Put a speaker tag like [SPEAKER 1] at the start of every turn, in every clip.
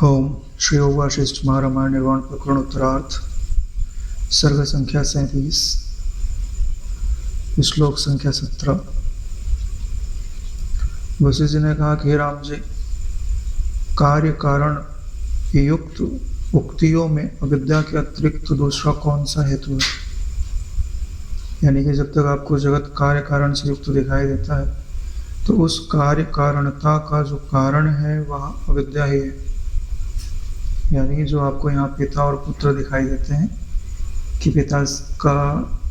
[SPEAKER 1] Home Shri Vasishtha Maharamayana निर्वाण प्रकरण उत्तरार्थ सर्ग संख्या 37 श्लोक संख्या 17। वशिष्ठ जी ने कहा कि हे राम जी, कार्य कारण युक्त उक्तियों में अविद्या के अतिरिक्त दूसरा कौन सा हेतु है? यानी कि जब तक आपको जगत कार्य कारण से युक्त दिखाई देता है तो उस कार्य कारणता का जो कारण है वह अविद्या ही है। यानी जो आपको यहाँ पिता और पुत्र दिखाई देते हैं कि पिता का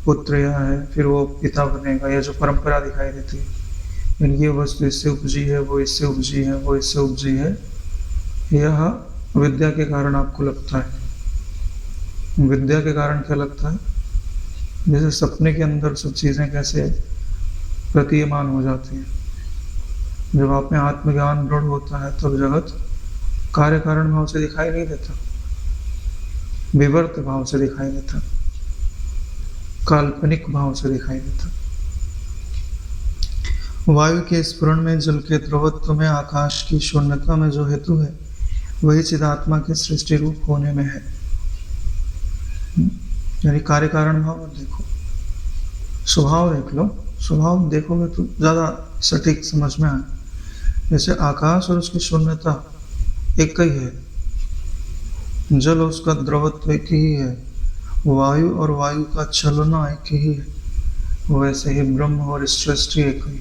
[SPEAKER 1] पुत्र यह है, फिर वो पिता बनेगा, या जो परंपरा दिखाई देती है, यानी ये वस्तु इससे उपजी है, वो इससे उपजी है, वो इससे उपजी है, यह विद्या के कारण आपको लगता है। विद्या के कारण क्या लगता है? जैसे सपने के अंदर सब चीजें कैसे प्रतीयमान हो जाती हैं। जब आप में आत्मज्ञान दृढ़ होता है तब जगत कार्य कारण भाव से दिखाई नहीं देता, विवर्त भाव से दिखाई देता, काल्पनिक भाव से दिखाई देता। वायु के स्फुरण में, जल के द्रवत्व में, आकाश की शून्यता में जो हेतु है वही चिदात्मा के सृष्टि रूप होने में है। यानी कार्य कारण भाव देखो, स्वभाव देख लो, स्वभाव देखोगे तो ज्यादा सटीक समझ में आए। जैसे आकाश और उसकी शून्यता एक ही है, जल और उसका द्रवत्व एक ही है, वायु और वायु का चलना एक ही है, वैसे ही ब्रह्म और सृष्टि एक ही।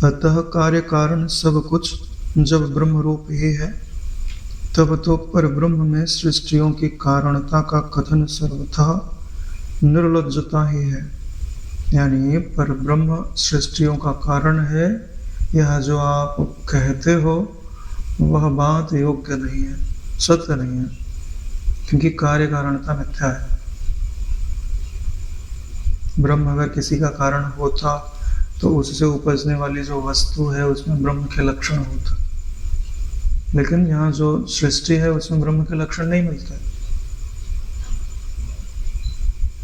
[SPEAKER 1] अतः कार्य कारण सब कुछ जब ब्रह्म रूप ही है तब तो पर ब्रह्म में सृष्टियों की कारणता का कथन सर्वथा निर्लज्जता ही है। यानी पर ब्रह्म सृष्टियों का कारण है, यह जो आप कहते हो वह बात योग्य नहीं है, सत्य नहीं है, क्योंकि कार्य कारणता मिथ्या है। ब्रह्म अगर किसी का कारण होता तो उससे उपजने वाली जो वस्तु है उसमें ब्रह्म के लक्षण होता, लेकिन यहाँ जो सृष्टि है उसमें ब्रह्म के लक्षण नहीं मिलते।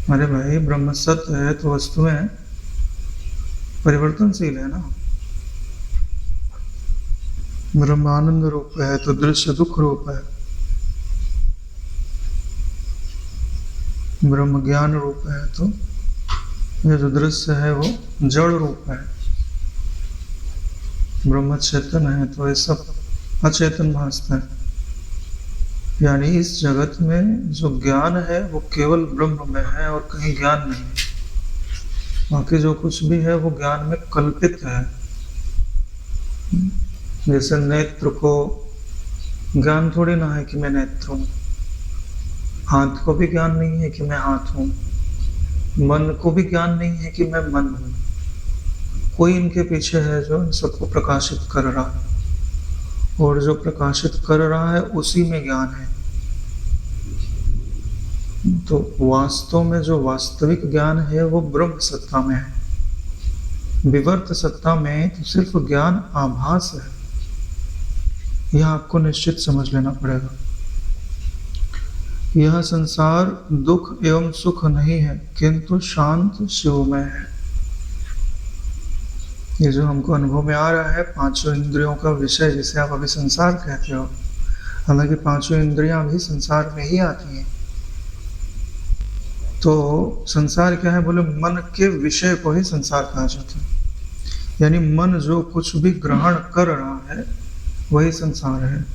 [SPEAKER 1] अरे भाई, ब्रह्म सत्य है तो वस्तुएं परिवर्तनशील है ना। ब्रह्म आनंद रूप है तो दृश्य दुख रूप है, ब्रह्म ज्ञान रूप है तो ये जो दृश्य है वो जड़ रूप है। ब्रह्म चेतन है तो ये सब अचेतन भासता है। यानी इस जगत में जो ज्ञान है वो केवल ब्रह्म में है और कहीं ज्ञान नहीं है। बाकी जो कुछ भी है वो ज्ञान में कल्पित है। जैसे नेत्र को ज्ञान थोड़ी ना है कि मैं नेत्र हूं, हाथ को भी ज्ञान नहीं है कि मैं हाथ हूं, मन को भी ज्ञान नहीं है कि मैं मन हूं। कोई इनके पीछे है जो इन सबको प्रकाशित कर रहा है, और जो प्रकाशित कर रहा है उसी में ज्ञान है। तो वास्तव में जो वास्तविक ज्ञान है वो ब्रह्म सत्ता में है। विवर्त सत्ता में तो सिर्फ ज्ञान आभास है, यह आपको निश्चित समझ लेना पड़ेगा। यह संसार दुख एवं सुख नहीं है किंतु शांत शिवमय है। ये जो हमको अनुभव में आ रहा है पांचों इंद्रियों का विषय, जिसे आप अभी संसार कहते हो, हालांकि पांचों इंद्रियां भी संसार में ही आती हैं। तो संसार क्या है? बोले मन के विषय को ही संसार कहा जाता है। यानी मन जो कुछ भी ग्रहण कर रहा है वही संसार है।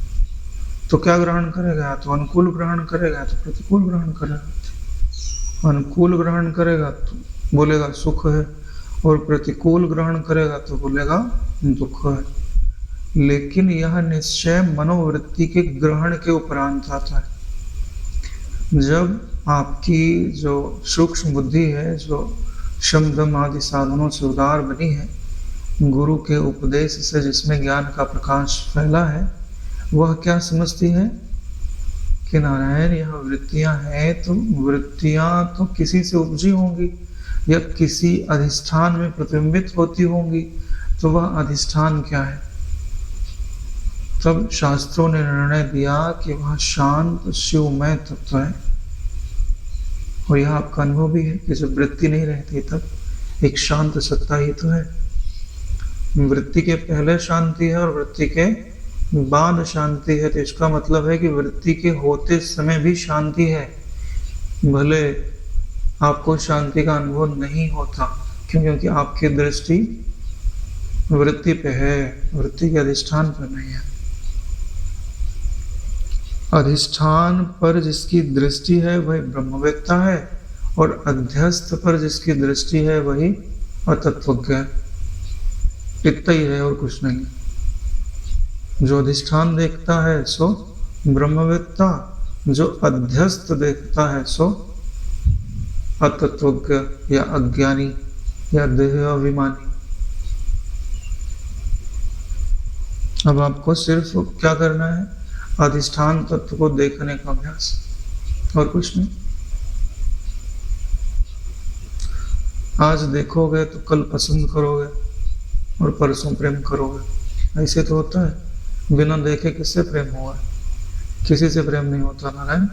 [SPEAKER 1] तो क्या ग्रहण करेगा? तो अनुकूल ग्रहण करेगा तो प्रतिकूल ग्रहण करेगा। अनुकूल ग्रहण करेगा तो बोलेगा सुख है, और प्रतिकूल ग्रहण करेगा तो बोलेगा दुख है। लेकिन यह निश्चय मनोवृत्ति के ग्रहण के उपरांत आता है। जब आपकी जो सूक्ष्म बुद्धि है, जो शम दम आदि साधनों से उदार बनी है, गुरु के उपदेश से जिसमें ज्ञान का प्रकाश फैला है, वह क्या समझती है कि नारायण यह वृत्तियां हैं, तो वृत्तियां तो किसी से उपजी होंगी या किसी अधिष्ठान में प्रतिबिंबित होती होंगी, तो वह अधिष्ठान क्या है? तब शास्त्रों ने निर्णय दिया कि वह शांत शिवमय तत्व है। और यह आपका अनुभव भी है कि जब वृत्ति नहीं रहती तब एक शांत सत्ता ही तो है। वृत्ति के पहले शांति है और वृत्ति के बाद शांति है, तो इसका मतलब है कि वृत्ति के होते समय भी शांति है, भले आपको शांति का अनुभव नहीं होता। क्यों? क्योंकि आपकी दृष्टि वृत्ति पे है, वृत्ति के अधिष्ठान पर नहीं है। अधिष्ठान पर जिसकी दृष्टि है वही ब्रह्मवेत्ता है, और अध्यस्त पर जिसकी दृष्टि है वही अतत्वज्ञ है। इतना ही है और कुछ नहीं। जो अधिष्ठान देखता है सो ब्रह्मवेत्ता, जो अध्यस्त देखता है सो अतत्वज्ञ या अज्ञानी या देह अभिमानी। अब आपको सिर्फ क्या करना है? अधिष्ठान तत्व को देखने का अभ्यास, और कुछ नहीं। आज देखोगे तो कल पसंद करोगे और परसों प्रेम करोगे। ऐसे तो होता है। बिना देखे किससे प्रेम हुआ? किसी से प्रेम नहीं होता नारायण।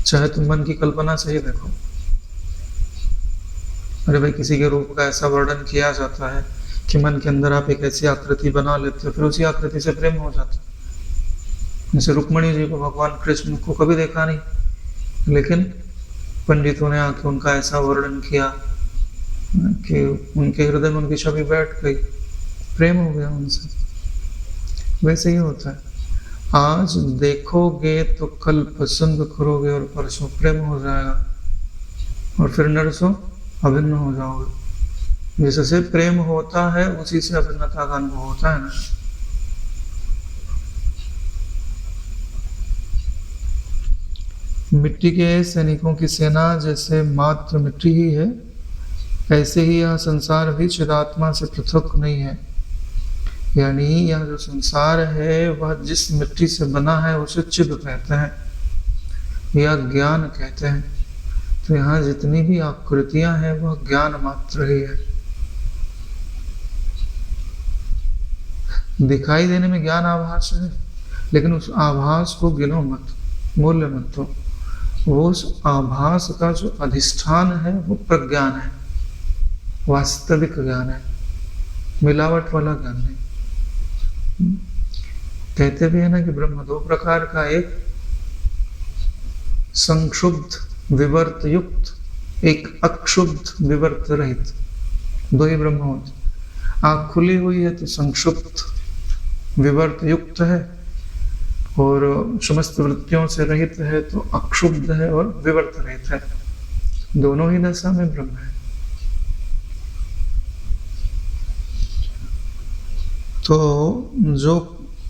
[SPEAKER 1] चाहे तुम मन की कल्पना से ही देखो। अरे भाई, किसी के रूप का ऐसा वर्णन किया जाता है कि मन के अंदर आप एक ऐसी आकृति बना लेते हो, फिर उसी आकृति से प्रेम हो जाता है। जैसे रुक्मणी जी को भगवान कृष्ण को कभी देखा नहीं, लेकिन पंडितों ने आके उनका ऐसा वर्णन किया कि उनके हृदय में उनकी छवि बैठ गई, प्रेम हो गया उनसे। वैसे ही होता है। आज देखोगे तो कल पसंद करोगे और परसों प्रेम हो जाएगा, और फिर नरसों अभिन्न हो जाओगे। जिससे प्रेम होता है उसी से अभिन्नता का अनुभव होता है ना। मिट्टी के सैनिकों की सेना जैसे मात्र मिट्टी ही है, ऐसे ही यह संसार भी चिदात्मा से पृथक नहीं है। यानी यह जो संसार है वह जिस मिट्टी से बना है उसे चिद कहते हैं या ज्ञान कहते हैं। तो यहाँ जितनी भी आकृतियां हैं वह ज्ञान मात्र ही है। दिखाई देने में ज्ञान आभास है, लेकिन उस आभास को गिनो मत, मूल्य मत दो। वो उस आभास का जो अधिष्ठान है वो प्रज्ञान है, वास्तविक ज्ञान है, मिलावट वाला ज्ञान नहीं। कहते भी है ना कि ब्रह्म दो प्रकार का, एक संक्षुब्ध विवर्त युक्त, एक अक्षुब्ध विवर्त रहित। दो ही ब्रह्म होते। आँख खुली हुई है तो संक्षुब्ध विवर्त युक्त है, और समस्त वृत्तियों से रहित है तो अक्षुब्ध है और विवर्त रहित है। दोनों ही दशा में ब्रह्म है। तो जो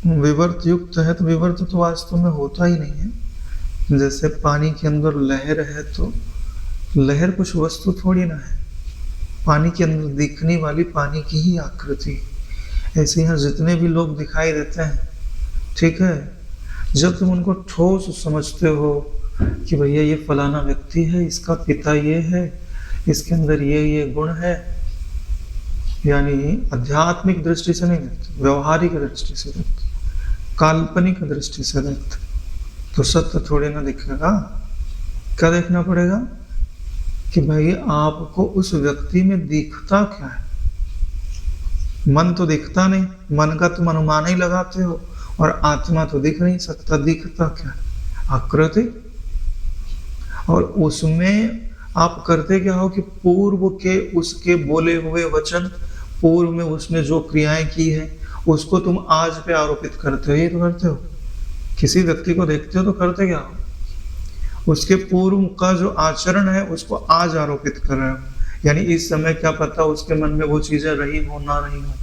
[SPEAKER 1] विवर्त युक्त है, तो विवर्त तो वास्तव में होता ही नहीं है। जैसे पानी के अंदर लहर है तो लहर कुछ वस्तु थोड़ी ना है, पानी के अंदर दिखने वाली पानी की ही आकृति। ऐसे यहाँ जितने भी लोग दिखाई देते हैं, ठीक है, जब तुम उनको ठोस समझते हो कि भैया ये फलाना व्यक्ति है, इसका पिता ये है, इसके अंदर ये गुण है, यानी आध्यात्मिक दृष्टि से नहीं देखते, व्यवहारिक दृष्टि से देखते, काल्पनिक दृष्टि से देखते, तो सत्य थोड़े ना दिखेगा। क्या देखना पड़ेगा कि भाई आपको उस व्यक्ति में दिखता क्या है। मन तो दिखता नहीं, मन का तुम अनुमान ही लगाते हो, और आत्मा तो दिख नहीं सकता। दिखता क्या है? आकृति। और उसमें आप करते क्या हो कि पूर्व के उसके बोले हुए वचन, पूर्व में उसने जो क्रियाएं की है उसको तुम आज पे आरोपित करते हो। ये तो करते हो। किसी व्यक्ति को देखते हो तो करते क्या हो? उसके पूर्व का जो आचरण है उसको आज आरोपित कर रहे हो। यानी इस समय क्या पता उसके मन में वो चीजें रही हो ना रही हो,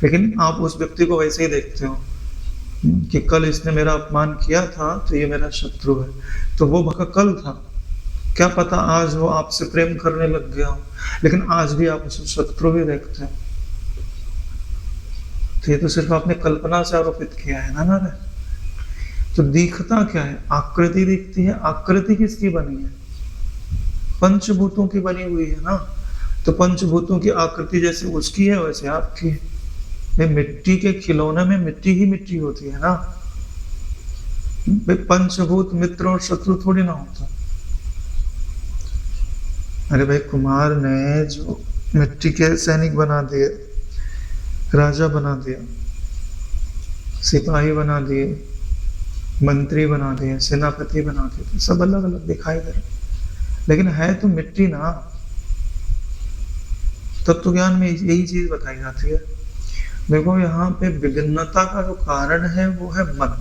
[SPEAKER 1] लेकिन आप उस व्यक्ति को वैसे ही देखते हो कि कल इसने मेरा अपमान किया था तो ये मेरा शत्रु है। तो वो भका कल था, क्या पता आज वो आपसे प्रेम करने लग गया हो, लेकिन आज भी आप उसे शत्रु ही देखते हैं। तो ये तो सिर्फ आपने कल्पना से आरोपित किया है ना रे। तो दिखता क्या है? आकृति दिखती है। आकृति किसकी बनी है? पंचभूतों की बनी हुई है ना। तो पंचभूतों की आकृति जैसे उसकी है वैसे आपकी है। मिट्टी के खिलौने में मिट्टी ही मिट्टी होती है ना। पंचभूत मित्र और शत्रु थोड़ी ना होता। अरे भाई, कुमार ने जो मिट्टी के सैनिक बना दिए, राजा बना दिया, सिपाही बना दिए, मंत्री बना दिए, सेनापति बना दिए, सब अलग अलग दिखाई दे रहे, लेकिन है तो मिट्टी ना। तत्व ज्ञान में यही चीज बताई जाती है। देखो यहाँ पे विभिन्नता का जो कारण है वो है मन।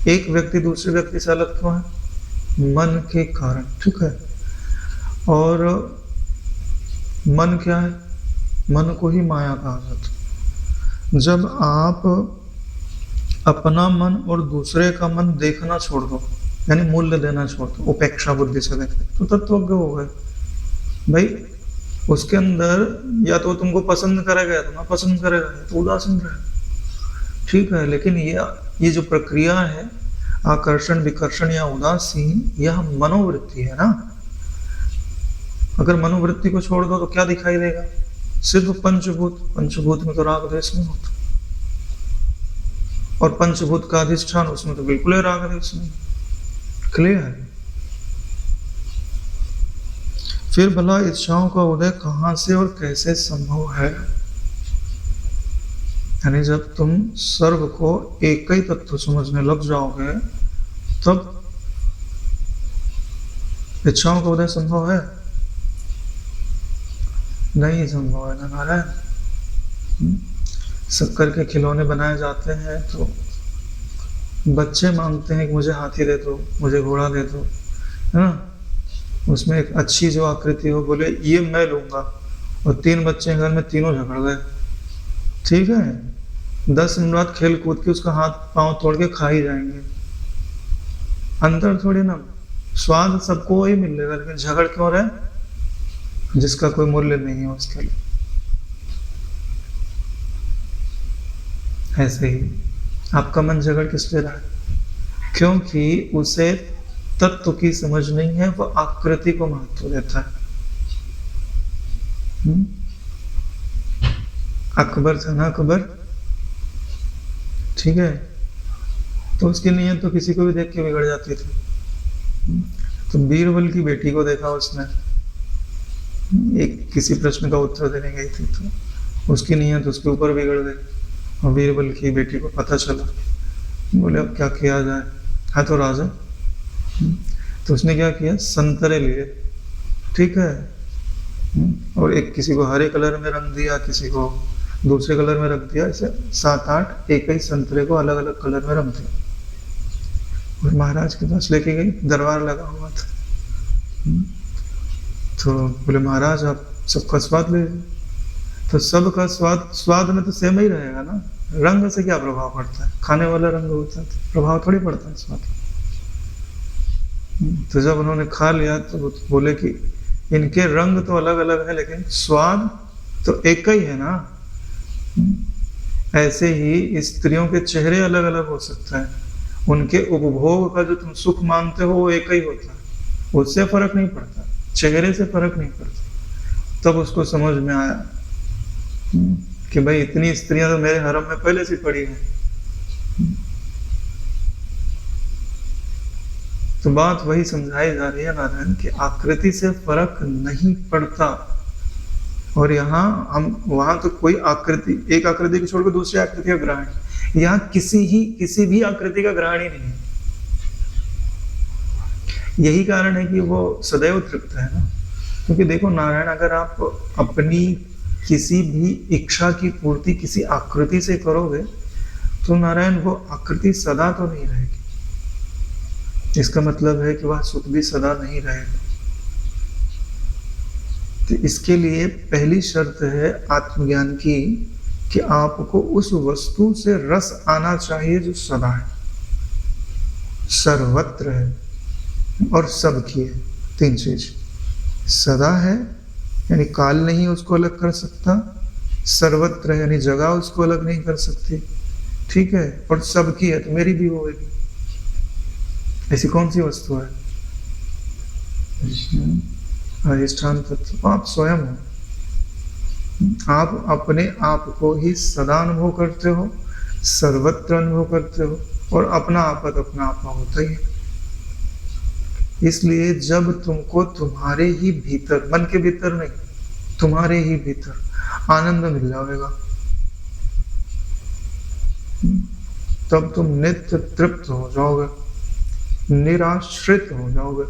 [SPEAKER 1] एक व्यक्ति दूसरे व्यक्ति से अलग क्यों है? मन के कारण, ठीक है। और मन क्या है? मन को ही माया कहा जाता है। जब आप अपना मन और दूसरे का मन देखना छोड़ दो, यानी मूल्य देना छोड़ दो, उपेक्षा बुद्धि से देखते, तो तत्वज्ञ हो गए भाई। उसके अंदर या तो तुमको पसंद करेगा या तो ना पसंद करेगा, या तो उदासीन रहेगा, ठीक है। लेकिन ये जो प्रक्रिया है आकर्षण विकर्षण या उदासीन, यह मनोवृत्ति है ना। अगर मनोवृत्ति को छोड़ दो तो क्या दिखाई देगा? सिर्फ पंचभूत। पंचभूत में तो राग द्वेष नहीं होता, और पंचभूत का अधिष्ठान, उसमें तो बिल्कुल राग द्वेष नहीं। क्लियर है? फिर भला इच्छाओं का उदय कहां से और कैसे संभव है? यानी जब तुम सर्व को एक ही तत्व समझने लग जाओगे तब इच्छाओं का उदय संभव है? नहीं संभव है ना नारायण। शक्कर के खिलौने बनाए जाते हैं तो बच्चे मांगते हैं कि मुझे हाथी दे दो, मुझे घोड़ा दे दो, है ना। उसमें एक अच्छी जो आकृति हो, बोले ये मैं लूंगा, और 3 बच्चे घर में तीनों झगड़ गए, ठीक है। 10 मिनट बाद खेल कूद के उसका हाथ पांव तोड़ के खा ही जाएंगे। अंतर थोड़ी ना, स्वाद सबको ही मिलेगा, लेकिन झगड़ क्यों रहे? जिसका कोई मूल्य नहीं है उसके लिए। ऐसे ही आपका मन झगड़ किस लिए रहा है? क्योंकि उसे तत्व की समझ नहीं है, वह आकृति को महत्व देता है। अकबर था ना, अकबर, ठीक है, तो उसकी नीयत तो किसी को भी देख के बिगड़ जाती थी। तो बीरबल की बेटी को देखा उसने, एक किसी प्रश्न का उत्तर देने गई थी, तो उसकी नीयत उसके ऊपर बिगड़ गई, और बीरबल की बेटी को पता चला। बोले अब क्या किया जाए, है तो राजा। तो उसने क्या किया? संतरे लिए, ठीक है, और एक किसी को हरे कलर में रंग दिया, किसी को दूसरे कलर में रख दिया, ऐसे 7-8 एक ही संतरे को अलग अलग कलर में रंग दिया, और महाराज के पास लेके गई। दरबार लगा हुआ था, तो बोले महाराज आप सबका स्वाद ले लीजिए। तो सबका स्वाद में तो सेम ही रहेगा ना, रंग से क्या प्रभाव पड़ता है? खाने वाला रंग होता है, प्रभाव थोड़ी पड़ता है स्वाद। तो जब उन्होंने खा लिया तो बोले कि इनके रंग तो अलग अलग है, लेकिन स्वाद तो एक ही है ना। ऐसे ही स्त्रियों के चेहरे अलग अलग हो सकता है, उनके उपभोग का जो तुम सुख मानते हो वो एक ही होता है, उससे फर्क नहीं पड़ता, चेहरे से फर्क नहीं पड़ता। तब उसको समझ में आया कि भाई इतनी स्त्रियां तो मेरे हरम में पहले से पड़ी हैं। तो बात वही समझाई जा रही है नारायण कि आकृति से फर्क नहीं पड़ता। और यहाँ हम वहां तो कोई आकृति, एक आकृति को छोड़कर दूसरी आकृति का ग्रहण, यहाँ किसी भी आकृति का ग्रहण ही नहीं है। यही कारण है कि वो सदैव तृप्त है ना। क्योंकि देखो नारायण, अगर आप अपनी किसी भी इच्छा की पूर्ति किसी आकृति से करोगे तो नारायण वो आकृति सदा तो नहीं रहेगी। इसका मतलब है कि वह सुख भी सदा नहीं रहेगा। तो इसके लिए पहली शर्त है आत्मज्ञान की कि आपको उस वस्तु से रस आना चाहिए जो सदा है, सर्वत्र है और सबकी है। 3 चीज, सदा है यानी काल नहीं उसको अलग कर सकता, सर्वत्र है यानी जगह उसको अलग नहीं कर सकती, ठीक है, और सबकी है तो मेरी भी होगी। ऐसी कौन सी वस्तु है? अधिष्ठान तत्व आप स्वयं हो। आप अपने आप को ही सदा अनुभव करते हो, सर्वत्र अनुभव करते हो, और अपना आपत अपना आपा होता ही है। इसलिए जब तुमको तुम्हारे ही भीतर, मन के भीतर नहीं, तुम्हारे ही भीतर आनंद मिल जाएगा। तब तुम नित्य तृप्त हो जाओगे, निराश्रित हो जाओगे।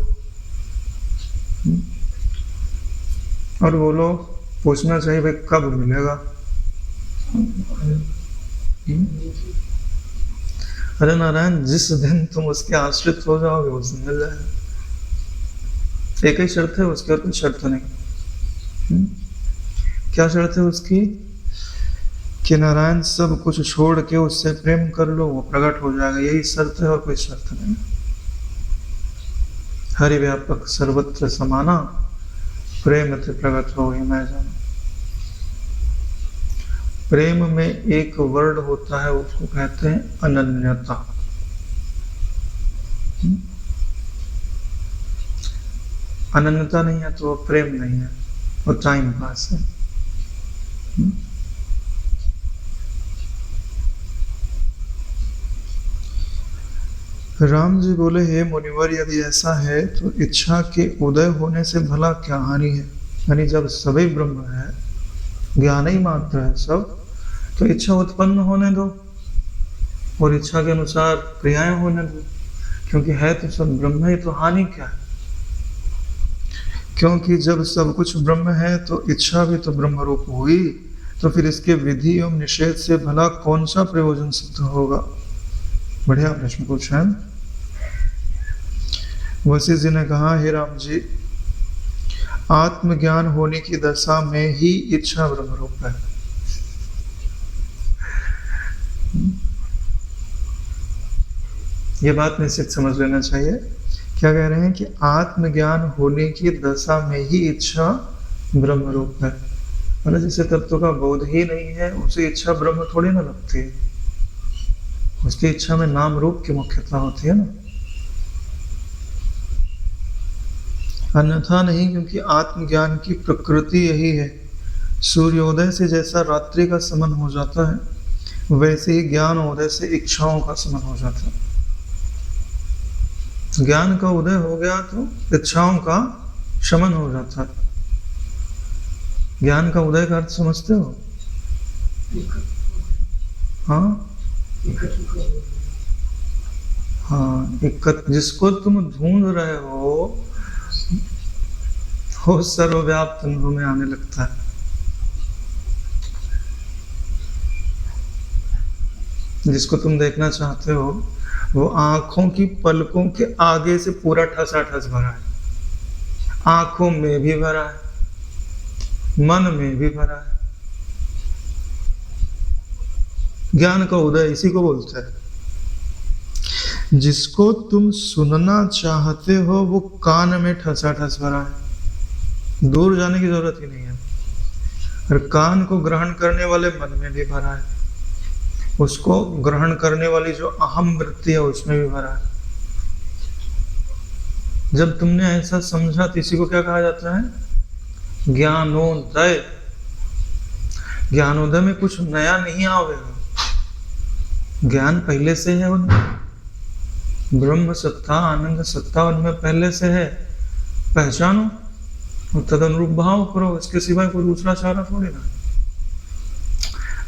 [SPEAKER 1] और वो लोग पूछना चाहिए भाई कब मिलेगा? अरे नारायण, जिस दिन तुम उसके आश्रित हो जाओगे उस दिन मिल जाएगा। एक ही शर्त है उसकी, और कोई शर्त नहीं। क्या शर्त है उसकी? कि नारायण सब कुछ छोड़ के उससे प्रेम कर लो, वो प्रकट हो जाएगा। यही शर्त है और कोई शर्त नहीं। हरि व्यापक सर्वत्र समाना, प्रेम ते प्रकट हो ही मैं जाना। प्रेम में एक वर्ड होता है, उसको कहते हैं अनन्यता। अनन्यता नहीं है तो वो प्रेम नहीं है, वो टाइम पास है। राम जी बोले, हे मुनिवर, यदि ऐसा है तो इच्छा के उदय होने से भला क्या हानि है? यानी जब सभी ब्रह्म है, ज्ञान ही मात्र है सब, तो इच्छा उत्पन्न होने दो और इच्छा के अनुसार क्रियाएं होने दो, क्योंकि है तो सब ब्रह्म ही, तो हानि क्या है? क्योंकि जब सब कुछ ब्रह्म है तो इच्छा भी तो ब्रह्म रूप हुई, तो फिर इसके विधि एवं निषेध से भला कौन सा प्रयोजन सिद्ध होगा? बढ़िया प्रश्न पूछा है। वशिष्ठ जी ने कहा, हे राम जी, आत्मज्ञान होने की दशा में ही इच्छा ब्रह्म रूप है। ये बात निश्चित समझ लेना चाहिए। क्या कह रहे हैं कि आत्मज्ञान होने की दशा में ही इच्छा ब्रह्म रूप है। मतलब जिसे तत्व का बोध ही नहीं है, उसे इच्छा ब्रह्म थोड़ी ना लगती है। उसकी इच्छा में नाम रूप की मुख्यता होती है ना, अन्यथा नहीं। क्योंकि आत्मज्ञान की प्रकृति यही है। सूर्योदय से जैसा रात्रि का समन हो जाता है, वैसे ही ज्ञान उदय से इच्छाओं का समन हो जाता है। ज्ञान का उदय हो गया तो इच्छाओं का शमन हो जाता है। ज्ञान का उदय का अर्थ समझते हो? हाँ हाँ, जिसको तुम ढूंढ रहे हो वो सर्वव्याप्त अनुभव में आने लगता है। जिसको तुम देखना चाहते हो वो आंखों की पलकों के आगे से पूरा ठसाठस भरा है, आंखों में भी भरा है, मन में भी भरा है। ज्ञान का उदय इसी को बोलते हैं। जिसको तुम सुनना चाहते हो वो कान में ठसाठस भरा है, दूर जाने की जरूरत ही नहीं है। और कान को ग्रहण करने वाले मन में भी भरा है, उसको ग्रहण करने वाली जो अहम वृत्ति है उसमें भी भरा है। जब तुमने ऐसा समझा तो इसी को क्या कहा जाता है? ज्ञानोदय। ज्ञानोदय में कुछ नया नहीं आवेगा, ज्ञान पहले से है उनमें। ब्रह्म सत्ता, आनंद सत्ता उनमें पहले से है। पहचानो और तदनुरूप भाव करो, इसके सिवाय कोई दूसरा चारा थोड़ी ना।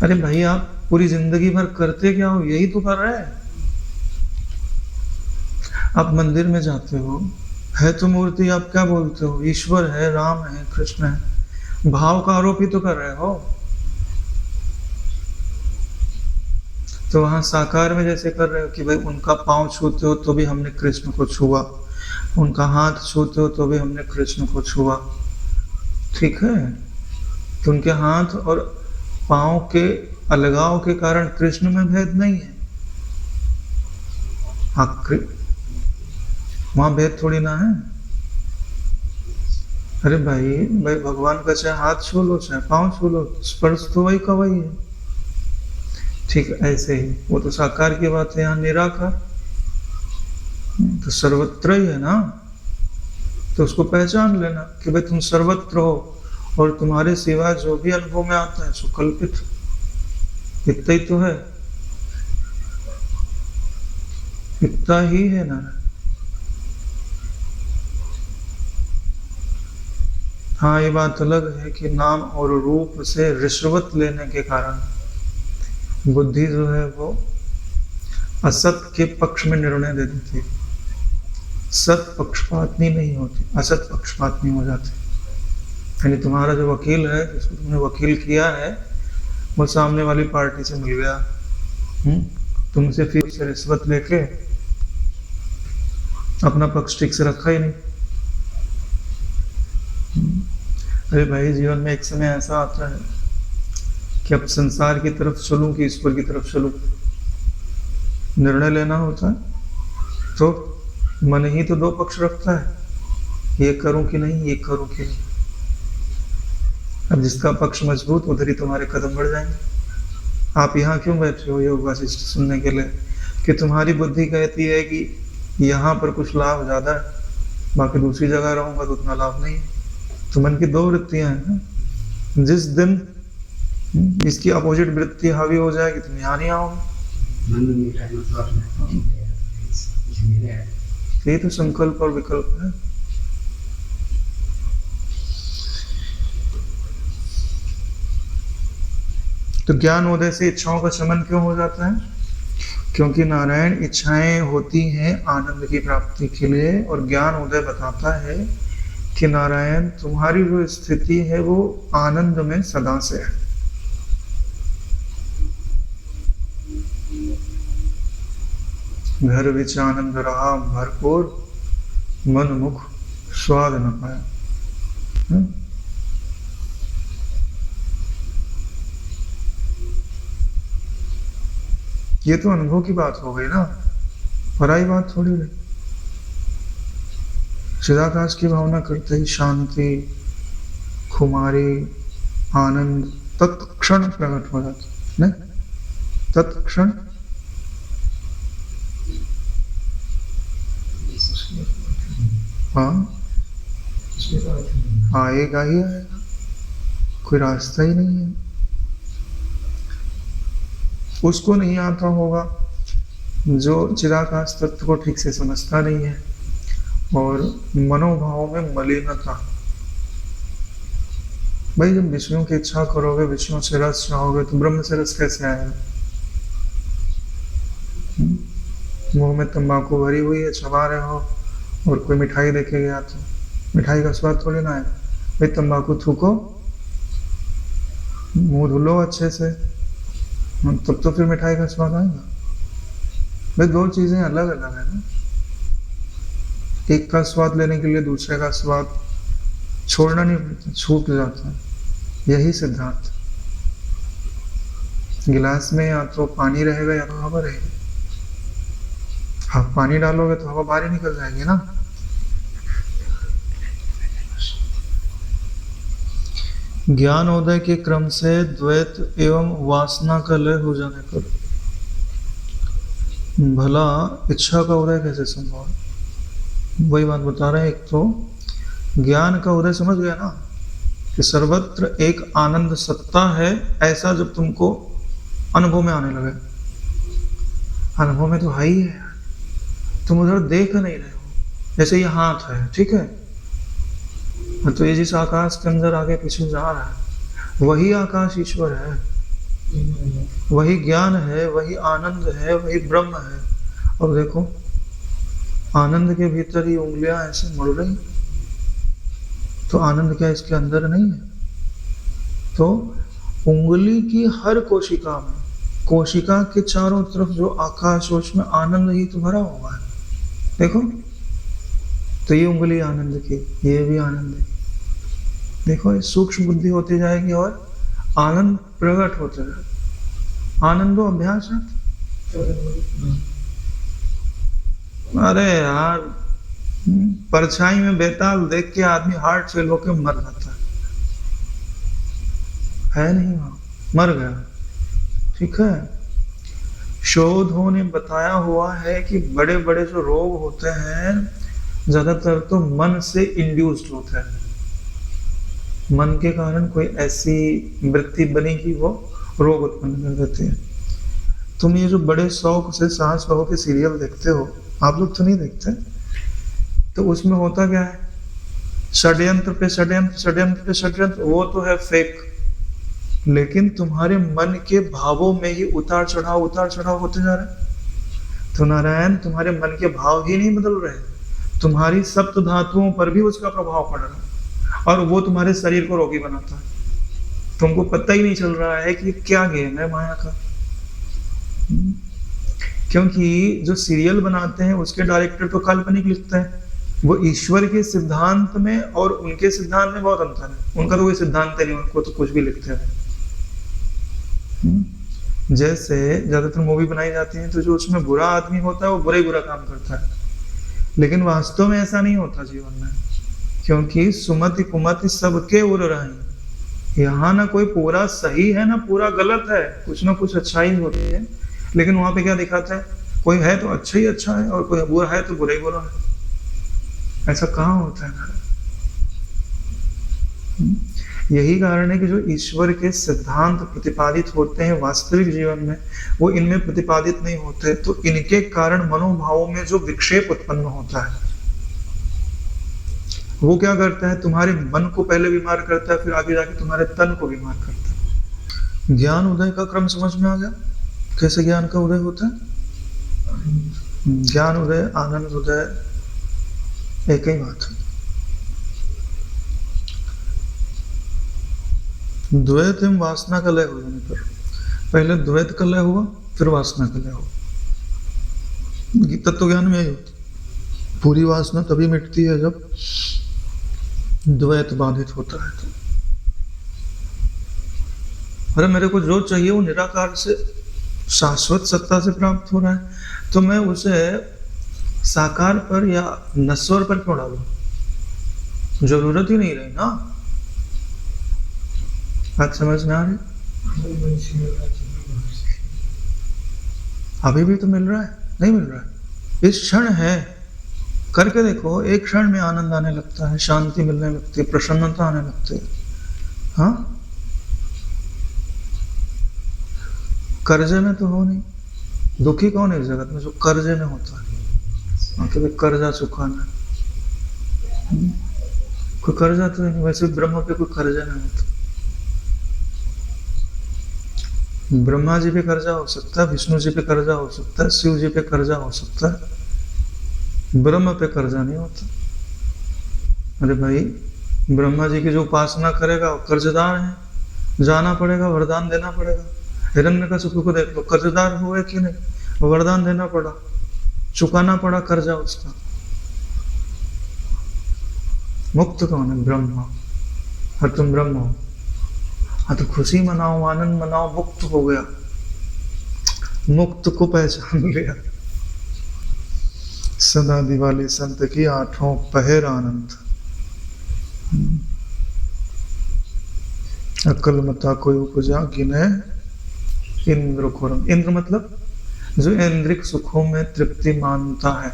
[SPEAKER 1] अरे भाई, आप पूरी जिंदगी भर करते क्या हो? यही तो कर रहे हैं। आप मंदिर में जाते हो, है तो मूर्ति, आप क्या बोलते हो? ईश्वर है, राम है, कृष्ण है। भाव का आरोप ही तो कर रहे हो। तो वहां साकार में जैसे कर रहे हो कि भाई उनका पांव छूते हो तो भी हमने कृष्ण को छुआ, उनका हाथ छूते हो तो भी हमने कृष्ण को छुआ। ठीक है, तो उनके हाथ और पांव के अलगाव के कारण कृष्ण में भेद नहीं है। वहां भेद थोड़ी ना है। अरे भाई भगवान का चाहे हाथ छू लो चाहे पांव छू लो, स्पर्श तो वही का वही है। ठीक ऐसे ही वो तो साकार की बात है, यहाँ निराकार तो सर्वत्र ही है ना। तो उसको पहचान लेना कि भाई तुम सर्वत्र हो और तुम्हारे सिवा जो भी अनुभव में आता है सो कल्पित, इतना ही तो है, इतना ही है ना। हाँ, ये बात अलग है कि नाम और रूप से रिश्वत लेने के कारण बुद्धि जो है वो असत के पक्ष में निर्णय दे देती है। सत पक्षपातनी नहीं होती, असत पक्षपातनी हो जाती। यानी तुम्हारा जो वकील है, जिसको तुमने वकील किया है, वो सामने वाली पार्टी से मिल गया, तुमसे फिर से रिश्वत लेके अपना पक्ष ठीक से रखा ही नहीं। अरे भाई, जीवन में एक समय ऐसा आता है कि अब संसार की तरफ चलूं कि ईश्वर की तरफ चलूं, निर्णय लेना होता है तो मन ही तो दो पक्ष रखता है, ये करूं कि नहीं, ये करूं कि नहीं। अब जिसका पक्ष मजबूत, उधर ही तुम्हारे कदम बढ़ जाएंगे। आप यहाँ क्यों बैठे हो योग वासिष्ठ सुनने के लिए? कि तुम्हारी बुद्धि कहती है कि यहाँ पर कुछ लाभ ज्यादा है, बाकी दूसरी जगह रहूंगा तो उतना लाभ नहीं है। तो मन की दो वृत्तियां हैं ना, जिस दिन इसकी अपोजिट वृत्ति हावी हो जाएगी तुम यहाँ नहीं आओगे। ये तो संकल्प और विकल्प है। तो ज्ञान उदय से इच्छाओं का शमन क्यों हो जाता है? क्योंकि नारायण इच्छाएं होती हैं आनंद की प्राप्ति के लिए, और ज्ञान उदय बताता है कि नारायण तुम्हारी जो स्थिति है वो आनंद में सदा से है। घर विच आनंद रहा भरपूर, मन मुख स्वाद न पाया। ये तो अनुभव की बात हो गई ना, पराई बात थोड़ी रही। चिदाकाश की भावना करते ही शांति, खुमारी, आनंद तत्क्षण प्रकट हो जाता है। तत्क्षण आएगा ही आएगा, कोई रास्ता ही नहीं है। उसको नहीं आता होगा जो चिदाकाश तत्व को ठीक से समझता नहीं है। और मनोभाव में मलिनता, भाई जब विष्णु की इच्छा करोगे, विष्णु से रस चाहोगे, तो ब्रह्म से रस कैसे आएगा? मुंह में तंबाकू भरी हुई है, चबा रहे हो, और कोई मिठाई देके गया तो मिठाई का स्वाद थोड़ी ना है। भाई तंबाकू थूको, मुंह धुलो अच्छे से, तब तो फिर मिठाई का स्वाद आएगा। भाई दो चीजें अलग अलग है ना। एक का स्वाद लेने के लिए दूसरे का स्वाद छोड़ना नहीं पड़ता, छूट जाता है। यही सिद्धांत। गिलास में या तो पानी रहेगा या तो हवा रहेगी। आप पानी डालोगे तो हवा बाहर ही निकल जाएगी ना। ज्ञानोदय के क्रम से द्वैत एवं वासना का लय हो जाने पर भला इच्छा का उदय कैसे संभव है? वही बात बता रहे हैं। एक तो ज्ञान का उदय समझ गया ना, कि सर्वत्र एक आनंद सत्ता है, ऐसा जब तुमको अनुभव में आने लगे। अनुभव में तो है ही है, तुम उधर देख नहीं रहे हो। जैसे ये हाथ है, ठीक है, तो ये जिस आकाश के अंदर आगे पीछे जा रहा है, वही आकाश ईश्वर है, वही ज्ञान है, वही आनंद है, वही ब्रह्म है। और देखो आनंद के भीतर ही उंगलियां ऐसे मुड़ रही, तो आनंद क्या इसके अंदर नहीं है? तो उंगली की हर कोशिका में, कोशिका के चारों तरफ जो आकाश है उसमें आनंद ही तो भरा हुआ है। देखो तो ये उंगली आनंद की, ये भी आनंद की। देखो सूक्ष्म बुद्धि होती जाएगी और आनंद प्रकट होते जाएगा। आनंदो अभ्यास है। अरे यार, परछाई में बेताल देख के आदमी हार्ट फेल होकर मर जाता है नहीं? वहां मर गया, ठीक है। शोधों ने बताया हुआ है कि बड़े बड़े जो रोग होते हैं ज्यादातर तो मन से इंड्यूस्ड होते हैं। मन के कारण कोई ऐसी वृत्ति बनी कि वो रोग उत्पन्न कर देती है। तुम ये जो बड़े शौक से सास बहू के सीरियल देखते हो, आप लोग तो नहीं देखते, तो उसमें होता क्या है? षड्यंत्र पे षड्यंत्र, षड्यंत्र पे षड्यंत्र, वो तो है फेक, लेकिन तुम्हारे मन के भावों में ही उतार चढ़ाव होते जा रहे हैं। तो नारायण तुम्हारे मन के भाव ही नहीं बदल रहे, तुम्हारी सप्त धातुओं पर भी उसका प्रभाव पड़ रहा है, और वो तुम्हारे शरीर को रोगी बनाता है। तुमको पता ही नहीं चल रहा है कि क्या गेम है माया का। क्योंकि जो सीरियल बनाते हैं उसके डायरेक्टर तो काल्पनिक लिखते हैं, वो ईश्वर के सिद्धांत में और उनके सिद्धांत में बहुत अंतर है। उनका तो कोई सिद्धांत नहीं, उनको तो कुछ भी लिखते हैं। जैसे ज्यादातर मूवी बनाई जाती है तो जो उसमें बुरा आदमी होता है वो बुरा ही बुरा काम करता है, लेकिन वास्तव में ऐसा नहीं होता जीवन में। क्योंकि सुमति कुमति सबके उर रही, यहाँ ना कोई पूरा सही है ना पूरा गलत है, कुछ ना कुछ अच्छाई होती है। लेकिन वहां पे क्या दिखाता है, कोई है तो अच्छा ही अच्छा है और कोई बुरा है तो बुरा ही बुरा है। ऐसा कहाँ होता है? यही कारण है कि जो ईश्वर के सिद्धांत प्रतिपादित होते हैं वास्तविक जीवन में, वो इनमें प्रतिपादित नहीं होते। तो इनके कारण मनोभावों में जो विक्षेप उत्पन्न होता है, वो क्या करता है, तुम्हारे मन को पहले बीमार करता है, फिर आगे जाके तुम्हारे तन को बीमार करता है। ज्ञान उदय का क्रम समझ में आ गया? कैसे ज्ञान का उदय होता है? ज्ञान उदय, आनंद उदय एक ही बात है। द्वैत एवं वासना का लय हो जाने पर, पहले द्वैत का लय हुआ फिर वासना का लय हुआ। तत्व ज्ञान में यही होता, पूरी वासना तभी मिटती है जब द्वैत बाधित होता है। तो अरे मेरे को जो चाहिए वो निराकार से शाश्वत सत्ता से प्राप्त हो रहा है, तो मैं उसे साकार पर या नश्वर पर क्यों डालूं? जरूरत ही नहीं रही ना। बात समझ में आ रही? अभी भी तो मिल रहा है, नहीं मिल रहा है? इस क्षण है, करके देखो, एक क्षण में आनंद आने लगता है, शांति मिलने लगती है, प्रसन्नता आने लगती है। हाँ, कर्जे में तो हो नहीं। दुखी कौन है इस जगत में? जो कर्जे में होता है, मतलब कर्जा चुकाना। कोई कर्जा तो नहीं, वैसे ब्रह्म पे कोई कर्जा नहीं होता। ब्रह्मा जी पे कर्जा हो सकता है, विष्णु जी पे कर्जा हो सकता है, शिव जी पे कर्जा हो सकता है, ब्रह्म पे कर्जा नहीं होता। अरे भाई, ब्रह्मा जी की जो उपासना करेगा वो कर्जदार है, जाना पड़ेगा, वरदान देना पड़ेगा। हिरण्यकशिपु को देख लो, कर्जदार हुए कि नहीं, वरदान देना पड़ा, चुकाना पड़ा कर्जा उसका। मुक्त कौन है? ब्रह्मा। और तुम ब्रह्म हो। हाँ, तो खुशी मनाओ, आनंद मनाओ, मुक्त हो गया, मुक्त को पहचान लिया। सदा दिवाली संत की आठों पहर आनंद। अकल मता कोई उपजा गिने इंद्र खुरम। इंद्र मतलब जो इंद्रिक सुखों में तृप्ति मानता है,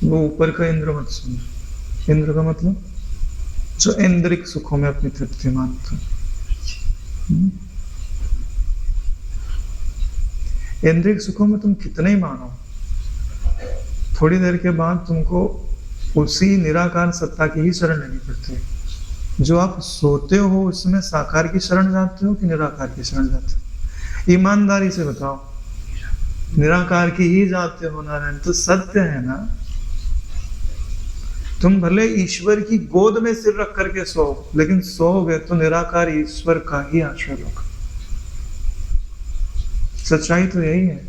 [SPEAKER 1] वो ऊपर का इंद्र मत समझो। इंद्र का मतलब जो इंद्रिक सुखों में अपनी तृप्ति मानता है। इंद्रिक सुखों में तुम कितने ही मानो, थोड़ी देर के बाद तुमको उसी निराकार सत्ता की ही शरण लेनी पड़ती है। जो आप सोते हो उसमें साकार की शरण जाते हो कि निराकार की शरण जाते हो? ईमानदारी से बताओ, निराकार की ही जाते हो नारायण, तो सत्य है ना। तुम भले ईश्वर की गोद में सिर रख करके सो, लेकिन सोओगे तो निराकार ईश्वर का ही आश्रय लोगे। सच्चाई तो यही है।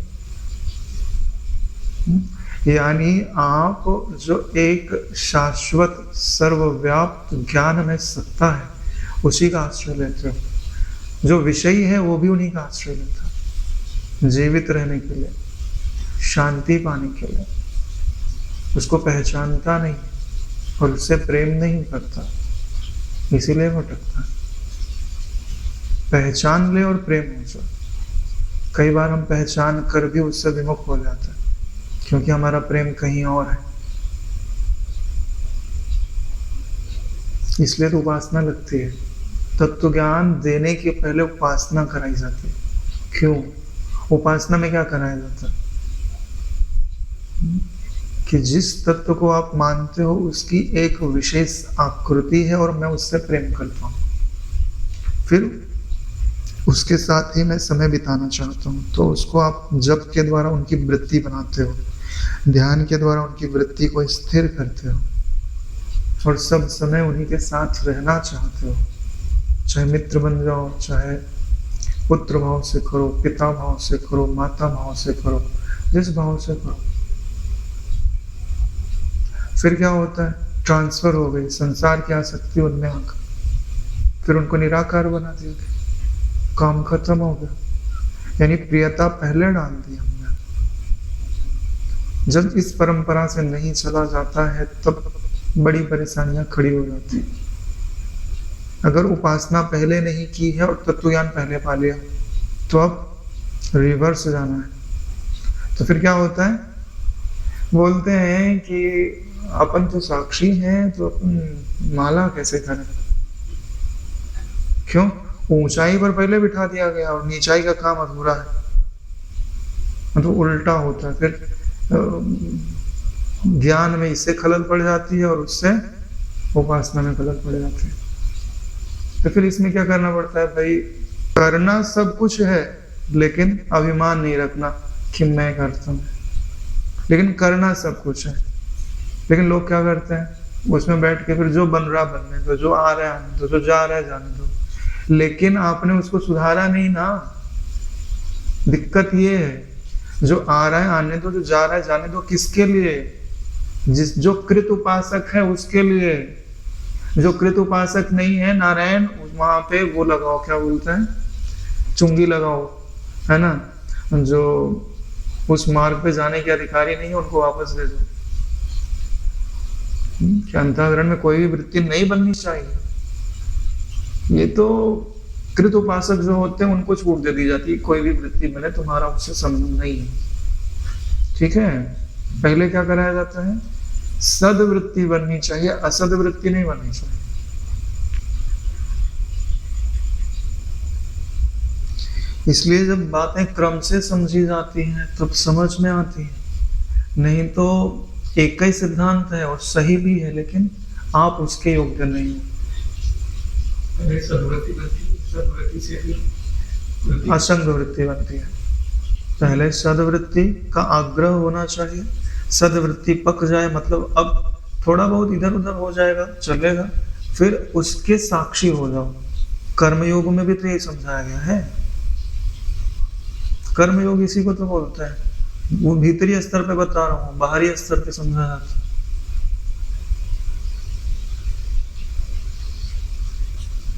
[SPEAKER 1] यानी आप जो एक शाश्वत सर्वव्याप्त ज्ञान में सत्ता है, उसी का आश्रय लेते हो। जो विषयी है वो भी उन्हीं का आश्रय लेता है, जीवित रहने के लिए, शांति पाने के लिए। उसको पहचानता नहीं और उससे प्रेम नहीं करता, इसीलिए भटकता है। पहचान ले और प्रेम हो जाए। कई बार हम पहचान कर भी उससे विमुख हो जाते हैं, क्योंकि हमारा प्रेम कहीं और है। इसलिए तो उपासना लगती है। तत्व ज्ञान देने के पहले उपासना कराई जाती है। क्यों? उपासना में क्या कराया जाता है? कि जिस तत्व को आप मानते हो उसकी एक विशेष आकृति है और मैं उससे प्रेम करता हूँ, फिर उसके साथ ही मैं समय बिताना चाहता हूँ, तो उसको आप जप के द्वारा उनकी वृत्ति बनाते हो, ध्यान के द्वारा उनकी वृत्ति को स्थिर करते हो और सब समय उन्हीं के साथ रहना चाहते हो। चाहे मित्र बन जाओ, चाहे पुत्र भाव से करो, पिता भाव से करो, माता भाव से करो, जिस भाव से करो। फिर क्या होता है, ट्रांसफर हो गई, संसार की आसक्ति उनमें आकर फिर उनको निराकार बना दिया, काम खत्म हो गया। यानी प्रियता पहले डाल दी हमने। जब इस परंपरा से नहीं चला जाता है तब बड़ी परेशानियां खड़ी हो जाती है। अगर उपासना पहले नहीं की है और तत्वज्ञान पहले पा लिया तो अब रिवर्स जाना है। तो फिर क्या होता है, बोलते हैं कि अपन तो साक्षी हैं, तो अपन माला कैसे करें? क्यों? ऊंचाई पर पहले बिठा दिया गया और नीचाई का काम अधूरा है। मतलब उल्टा होता है, फिर ज्ञान में इससे खलल पड़ जाती है और उससे उपासना में खलल पड़ जाती है। तो फिर इसमें क्या करना पड़ता है भाई, करना सब कुछ है लेकिन अभिमान नहीं रखना कि मैं करता हूँ, लेकिन करना सब कुछ है। लेकिन लोग क्या करते हैं, उसमें बैठ के फिर जो बन रहा बनने दो, जो आ रहा है आने दो, जो जा रहा है जाने दो, लेकिन आपने उसको सुधारा नहीं ना। दिक्कत ये है, जो आ रहा है आने दो, जो जा रहा है जाने दो, किसके लिए? जो कृत उपासक है उसके लिए। जो कृत उपासक नहीं है, नारायण, वहां पे वो लगाओ, क्या बोलते हैं, चुंगी लगाओ, है ना। जो उस मार्ग पे जाने के अधिकारी नहीं है उनको वापस दे दो। क्या अंतःकरण में कोई भी वृत्ति नहीं बननी चाहिए। ये तो कृत उपासक जो होते हैं उनको छूट दे दी जाती है, कोई भी वृत्ति बने, तुम्हारा उससे संबंध नहीं है, ठीक है। पहले क्या कराया जाता है, सदवृत्ति बननी चाहिए, असद वृत्ति नहीं बननी चाहिए। इसलिए जब बातें क्रम से समझी जाती हैं तब समझ में आती है, नहीं तो एक ही सिद्धांत है और सही भी है लेकिन आप उसके योग्य नहीं हो। असंग वृत्ति बनती है। पहले सदवृत्ति का आग्रह होना चाहिए, सदवृत्ति पक जाए, मतलब अब थोड़ा बहुत इधर उधर हो जाएगा, चलेगा, फिर उसके साक्षी हो जाओ। कर्मयोग में भी तो यही समझाया गया है। कर्मयोग इसी को तो बोलता है। वो भीतरी स्तर पे बता रहा हूँ, बाहरी स्तर पे समझाया।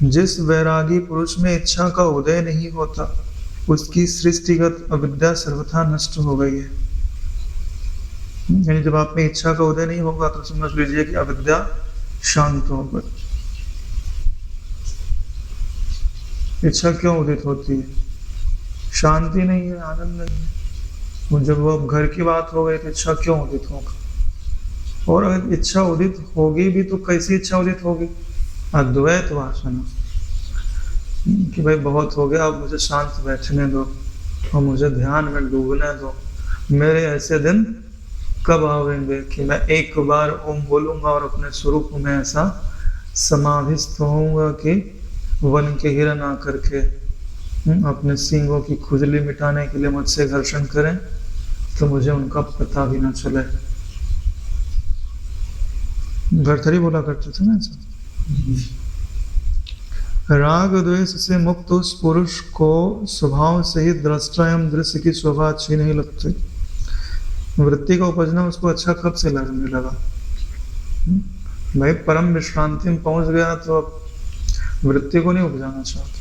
[SPEAKER 1] जिस वैरागी पुरुष में इच्छा का उदय नहीं होता उसकी सृष्टिगत अविद्या सर्वथा नष्ट हो गई है। यानी जब आप में इच्छा का उदय नहीं होगा तो समझ लीजिए कि अविद्या शांत हो गई। इच्छा क्यों उदित होती है? शांति नहीं है, आनंद नहीं है। और जब वो घर की बात हो गई तो इच्छा क्यों उदित होगा? और अगर इच्छा उदित होगी भी तो कैसी इच्छा उदित होगी? अद्वैत वासना, कि भाई बहुत हो गया, अब मुझे शांत बैठने दो और मुझे ध्यान में डूबने दो। मेरे ऐसे दिन कब आवेंगे कि मैं एक बार ओम बोलूंगा और अपने स्वरूप में ऐसा समाधिस्थ होऊंगा कि वन के हिरन आकर के अपने सींगों की खुजली मिटाने के लिए मुझसे घर्षण करें तो मुझे उनका पता भी ना चले। भरथरी बोला करते थे ना ऐसा। राग द्वेष से मुक्त उस पुरुष को स्वभाव से ही दृष्टा एवं दृश्य की शोभा अच्छी नहीं लगती। वृत्ति का उपजना उसको अच्छा कब से लगने लगा? भाई परम विश्रांति में पहुंच गया तो अब वृत्ति को नहीं उपजाना चाहता।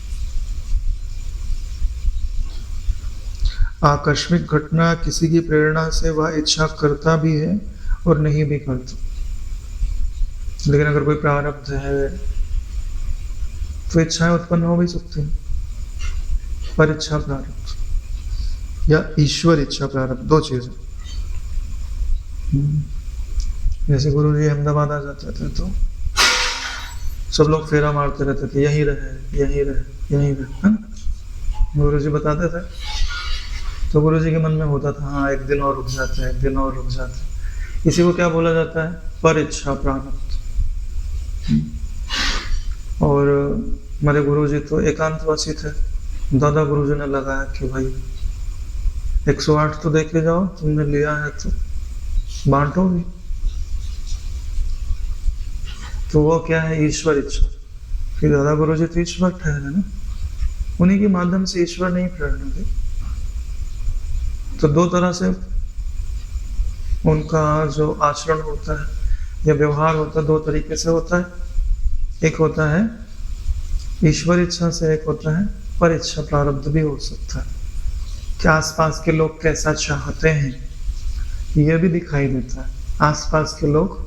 [SPEAKER 1] आकस्मिक घटना किसी की प्रेरणा से वह इच्छा करता भी है और नहीं भी करता। लेकिन अगर कोई प्रारब्ध है तो इच्छाएं उत्पन्न हो भी सकती हैं। पर इच्छा प्रारब्ध या ईश्वर इच्छा प्रारब्ध, दो चीजें। जैसे गुरु जी अहमदाबाद आ जाते थे तो सब लोग फेरा मारते रहते थे, यहीं रहे यहीं रहे यहीं रहे। गुरु जी बताते थे तो गुरु जी के मन में होता था, हाँ एक दिन और रुक जाते हैं, एक दिन और रुक जाते हैं। इसी को क्या बोला जाता है? पर इच्छा प्रारब्ध। और मेरे गुरुजी तो एकांतवासी थे। दादा गुरुजी ने लगाया कि भाई 108 तो देके जाओ, तुमने लिया है तो बांटो भी। तो वो क्या है? ईश्वर इच्छा। फिर दादा गुरुजी तो ईश्वर ठहरे ना, उन्हीं के माध्यम से ईश्वर नहीं प्रेरणा दी। तो दो तरह से उनका जो आचरण होता है या व्यवहार होता है, दो तरीके से होता है। एक होता है ईश्वर इच्छा से, एक होता है पर इच्छा प्रारब्ध भी हो सकता है कि आसपास के लोग कैसा चाहते हैं, यह भी दिखाई देता है। आसपास के लोग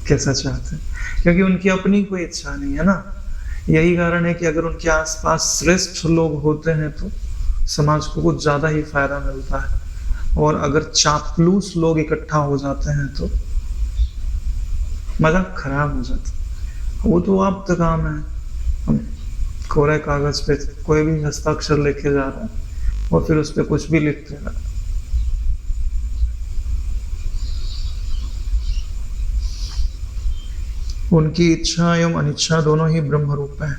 [SPEAKER 1] कैसा चाहते हैं, क्योंकि उनकी अपनी कोई इच्छा नहीं है ना। यही कारण है कि अगर उनके आसपास श्रेष्ठ लोग होते हैं तो समाज को कुछ ज्यादा ही फायदा मिलता है, और अगर चापलूस लोग इकट्ठा हो जाते हैं तो मजाक खराब हो जाता है। वो तो आप तक काम है, हम कोरे कागज पे कोई भी हस्ताक्षर लेके जा रहा है और फिर उस पर कुछ भी लिखते रहा। उनकी इच्छा एवं अनिच्छा दोनों ही ब्रह्म रूप है।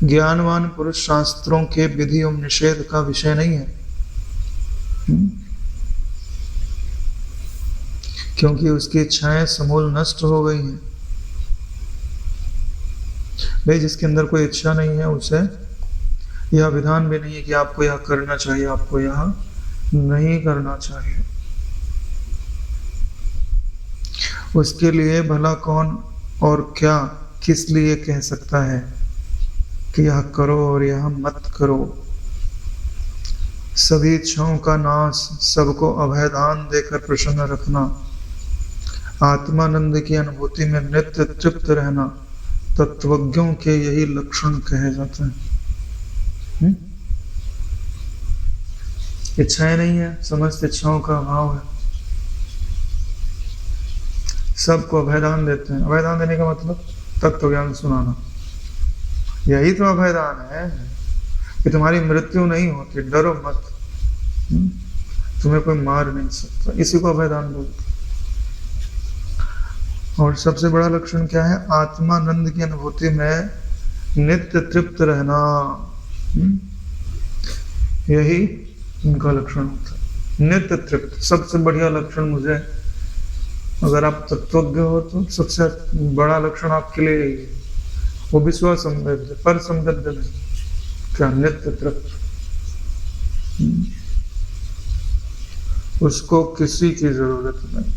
[SPEAKER 1] ज्ञानवान पुरुष शास्त्रों के विधि एवं निषेध का विषय नहीं है, क्योंकि उसकी इच्छाएं समूल नष्ट हो गई हैं। भाई जिसके अंदर कोई इच्छा नहीं है, उसे यह विधान भी नहीं है कि आपको यह करना चाहिए, आपको यह नहीं करना चाहिए। उसके लिए भला कौन और क्या किस लिए कह सकता है कि यह करो और यह मत करो। सभी इच्छाओं का नाश, सबको अभयदान देकर प्रसन्न रखना, आत्मानंद की अनुभूति में नित्य तृप्त रहना, तत्वज्ञों के यही लक्षण कहे जाते हैं। इच्छाएं नहीं है, समस्त इच्छाओं का अभाव है, सबको अभयदान देते हैं। अभयदान देने का मतलब तत्व ज्ञान सुनाना, यही तो अभयदान है कि तुम्हारी मृत्यु नहीं होती, डरो मत, तुम्हें कोई मार नहीं सकता, इसी को अभयदान बोलते। और सबसे बड़ा लक्षण क्या है? आत्मानंद की अनुभूति में नित्य तृप्त रहना, यही उनका लक्षण होता है, नित्य तृप्त। सबसे बढ़िया लक्षण मुझे, अगर आप तत्वज्ञ हो तो सबसे बड़ा लक्षण आपके लिए यही है। वो भी स्वसंबद्ध, पर संबद्ध नहीं, क्या? नित्य तृप्त। उसको किसी की जरूरत नहीं,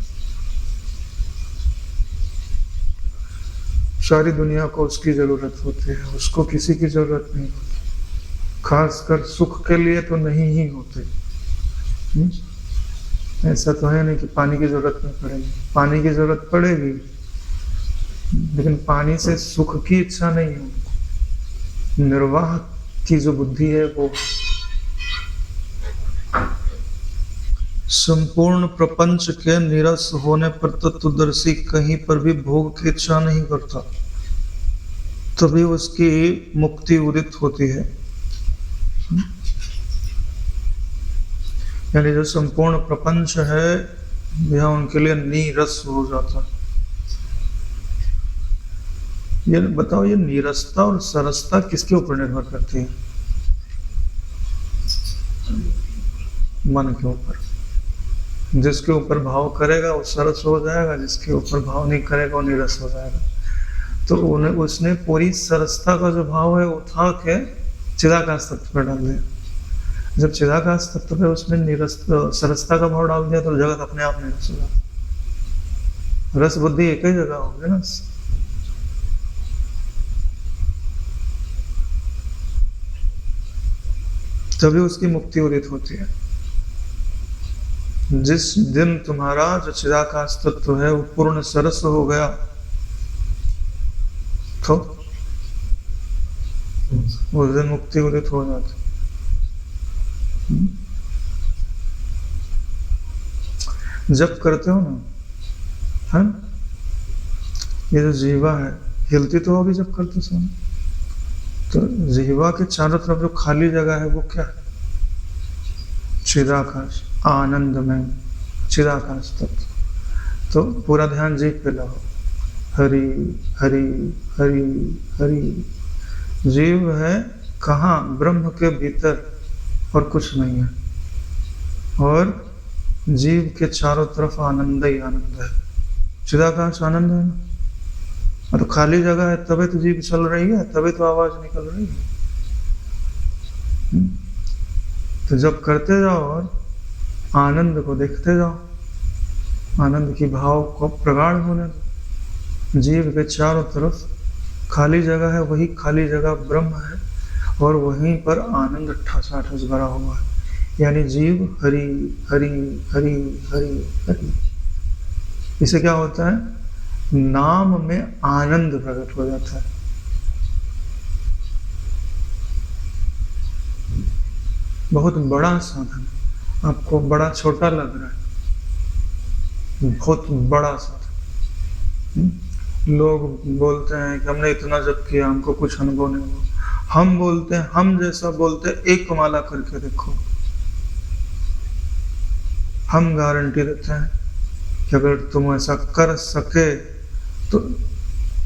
[SPEAKER 1] सारी दुनिया को उसकी जरूरत होती है, उसको किसी की जरूरत नहीं होती। खासकर सुख के लिए तो नहीं ही होती। ऐसा तो है नहीं कि पानी की जरूरत नहीं पड़ेगी, पानी की जरूरत पड़ेगी, लेकिन पानी से सुख की इच्छा नहीं है। निर्वाह की जो बुद्धि है वो संपूर्ण प्रपंच के निरस होने पर तत्वदर्शी कहीं पर भी भोग की इच्छा नहीं करता, तभी उसकी मुक्ति उदित होती है। यानी जो संपूर्ण प्रपंच है यह उनके लिए नीरस हो जाता। ये बताओ, ये नीरसता और सरसता किसके ऊपर निर्भर करती है? मन के ऊपर। जिसके ऊपर भाव करेगा वो सरस हो जाएगा, जिसके ऊपर भाव नहीं करेगा वो नीरस हो जाएगा। तो उसने पूरी सरसता का जो भाव है उठा के चिदाकाश तत्व पर डाल दिया। जब चिदाकाश तत्व पे उसने सरसता का भाव डाल दिया तो जगत अपने आप नीरस हो जाता। रस बुद्धि एक ही जगह होगी ना, तभी उसकी मुक्ति उदित होती है। जिस दिन तुम्हारा जो चिदाकाश तत्व है वो पूर्ण सरस हो गया तो उस दिन मुक्ति उदित हो जाती। जब करते हो ना, है ये जो जीवा है हिलती तो होगी जब करते समय, तो जीवा के चारों तरफ जो खाली जगह है वो क्या है? चिदाकाश, आनंद में। चिदाकाश तत्व। तो पूरा ध्यान जीव पे लगाओ, हरि हरि हरि हरि। जीव है कहाँ? ब्रह्म के भीतर, और कुछ नहीं है। और जीव के चारों तरफ आनंद ही आनंद है, चिदाकाश आनंद है ना। तो खाली जगह है तभी तो जीव चल रही है, तभी तो आवाज निकल रही है। तो जब करते जाओ और आनंद को देखते जाओ, आनंद की भाव को प्रगाढ़ होने दो। जीव के चारों तरफ खाली जगह है, वही खाली जगह ब्रह्म है, और वहीं पर आनंद ठसाठस भरा हुआ है। यानी जीव हरि हरि हरि हरि हरि। इससे क्या होता है? नाम में आनंद प्रकट हो जाता है। बहुत बड़ा साधन, आपको बड़ा छोटा लग रहा है, बहुत बड़ा साधन। लोग बोलते हैं कि हमने इतना जप किया, हमको कुछ अनुभव नहीं हुआ। हम बोलते हैं, हम जैसा बोलते हैं, एक माला करके देखो। हम गारंटी देते हैं कि अगर तुम ऐसा कर सके तो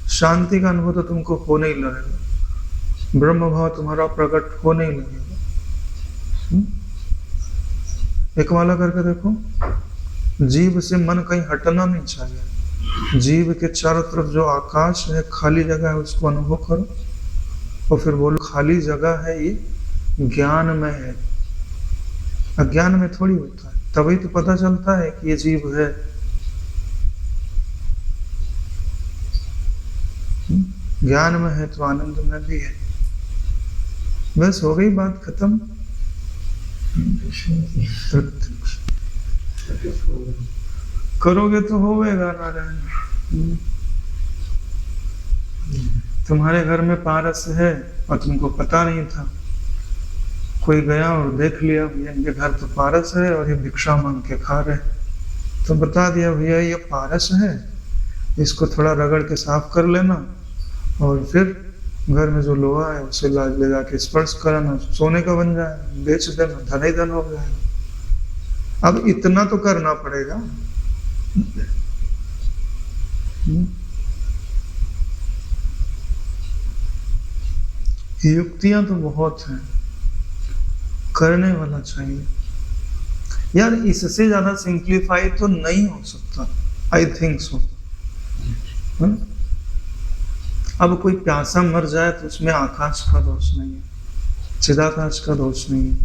[SPEAKER 1] शांति का अनुभव तो तुमको होने ही लगेगा, ब्रह्म भाव तुम्हारा प्रकट होने ही लगेगा। एक माला करके देखो। जीव से मन कहीं हटना नहीं चाहिए। जीव के चारों तरफ जो आकाश है, खाली जगह है, उसको अनुभव करो और फिर बोलो खाली जगह है, ये ज्ञान में है, अज्ञान में थोड़ी होता है। तभी तो पता चलता है कि ये जीव है। ज्ञान में है तो आनंद में भी है। बस हो गई बात खत्म। करोगे तो होगा नारायण। तुम्हारे घर में पारस है और तुमको पता नहीं था, कोई गया और देख लिया भैया इनके घर तो पारस है और ये भिक्षा मांग के खा रहे, तो बता दिया भैया ये पारस है, इसको थोड़ा रगड़ के साफ कर लेना और फिर घर में जो लोहा है उसे ले जाके स्पर्श कराना, सोने का बन जाए, बेच देना, धन ही धन हो जाएगा। अब इतना तो करना पड़ेगा। युक्तियां तो बहुत हैं, करने वाला चाहिए यार। इससे ज्यादा सिंप्लीफाई तो नहीं हो सकता, आई थिंक सो। अब कोई प्यासा मर जाए तो उसमें आकाश का दोष नहीं है, चिदाकाश का दोष नहीं है,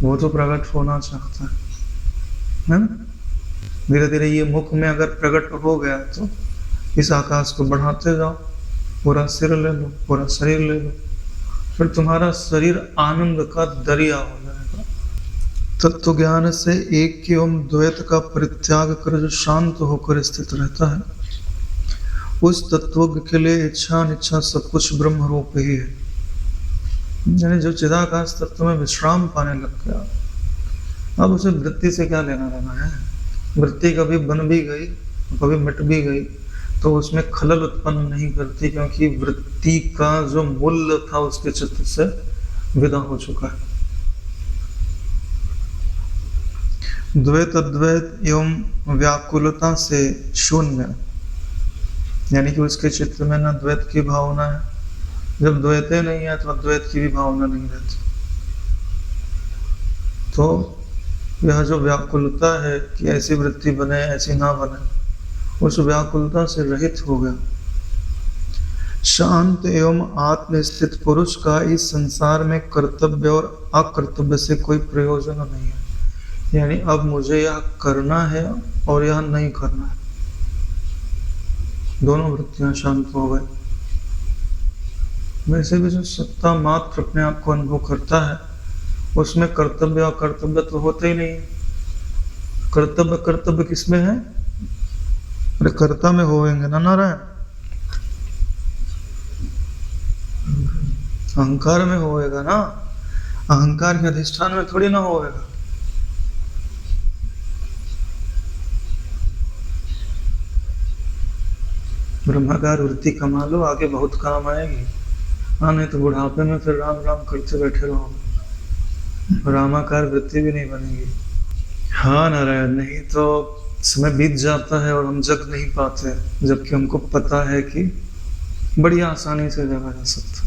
[SPEAKER 1] वो तो प्रकट होना चाहता है। धीरे धीरे ये मुख में अगर प्रकट हो गया तो इस आकाश को बढ़ाते जाओ, पूरा सिर ले लो, पूरा शरीर ले लो, फिर तुम्हारा शरीर आनंद का दरिया हो जाएगा। तत्व ज्ञान से एक के एवं द्वैत का परित्याग कर जो शांत होकर स्थित रहता है, उस तत्वज्ञ के लिए इच्छा अनिच्छा सब कुछ ब्रह्म रूप ही है। यानी जो चिदाकाश तत्व में विश्राम पाने लग गया, अब उसे वृत्ति से क्या लेना देना है। वृत्ति कभी बन भी गई, कभी मिट भी गई, तो उसमें खलल उत्पन्न नहीं करती, क्योंकि वृत्ति का जो मूल्य था उसके चित्त से विदा हो चुका है। द्वैत अद्वैत एवं व्याकुलता से शून्य, यानी कि उसके चित्त में न द्वैत की भावना है। जब द्वैते नहीं है तो अद्वैत की भी भावना नहीं रहती। तो यह जो व्याकुलता है कि ऐसी वृत्ति बने ऐसी ना बने, उस व्याकुलता से रहित हो गया। शांत एवं आत्मस्थित पुरुष का इस संसार में कर्तव्य और अकर्तव्य से कोई प्रयोजन नहीं है। यानी अब मुझे यह करना है और यह नहीं करना है, दोनों वृत्तियां शांत हो गए। वैसे भी जो सत्ता मात्र अपने आप को अनुभव करता है, उसमें कर्तव्य और कर्तव्य तो होते ही नहीं। कर्तव्य कर्तव्य किसमें है? अरे कर्ता में होएंगे ना नारायण, अहंकार में होएगा ना। अहंकार के अधिष्ठान में थोड़ी ना होएगा। ब्रह्माकार वृत्ति कमा लो, आगे बहुत काम आएगी। हाँ, नहीं तो बुढ़ापे में फिर राम राम करते बैठे रहो, रामाकार वृत्ति भी नहीं बनेगी। हाँ नारायण, नहीं तो समय बीत जाता है और हम जग नहीं पाते, जबकि हमको पता है कि बड़ी आसानी से जगा जा सकता।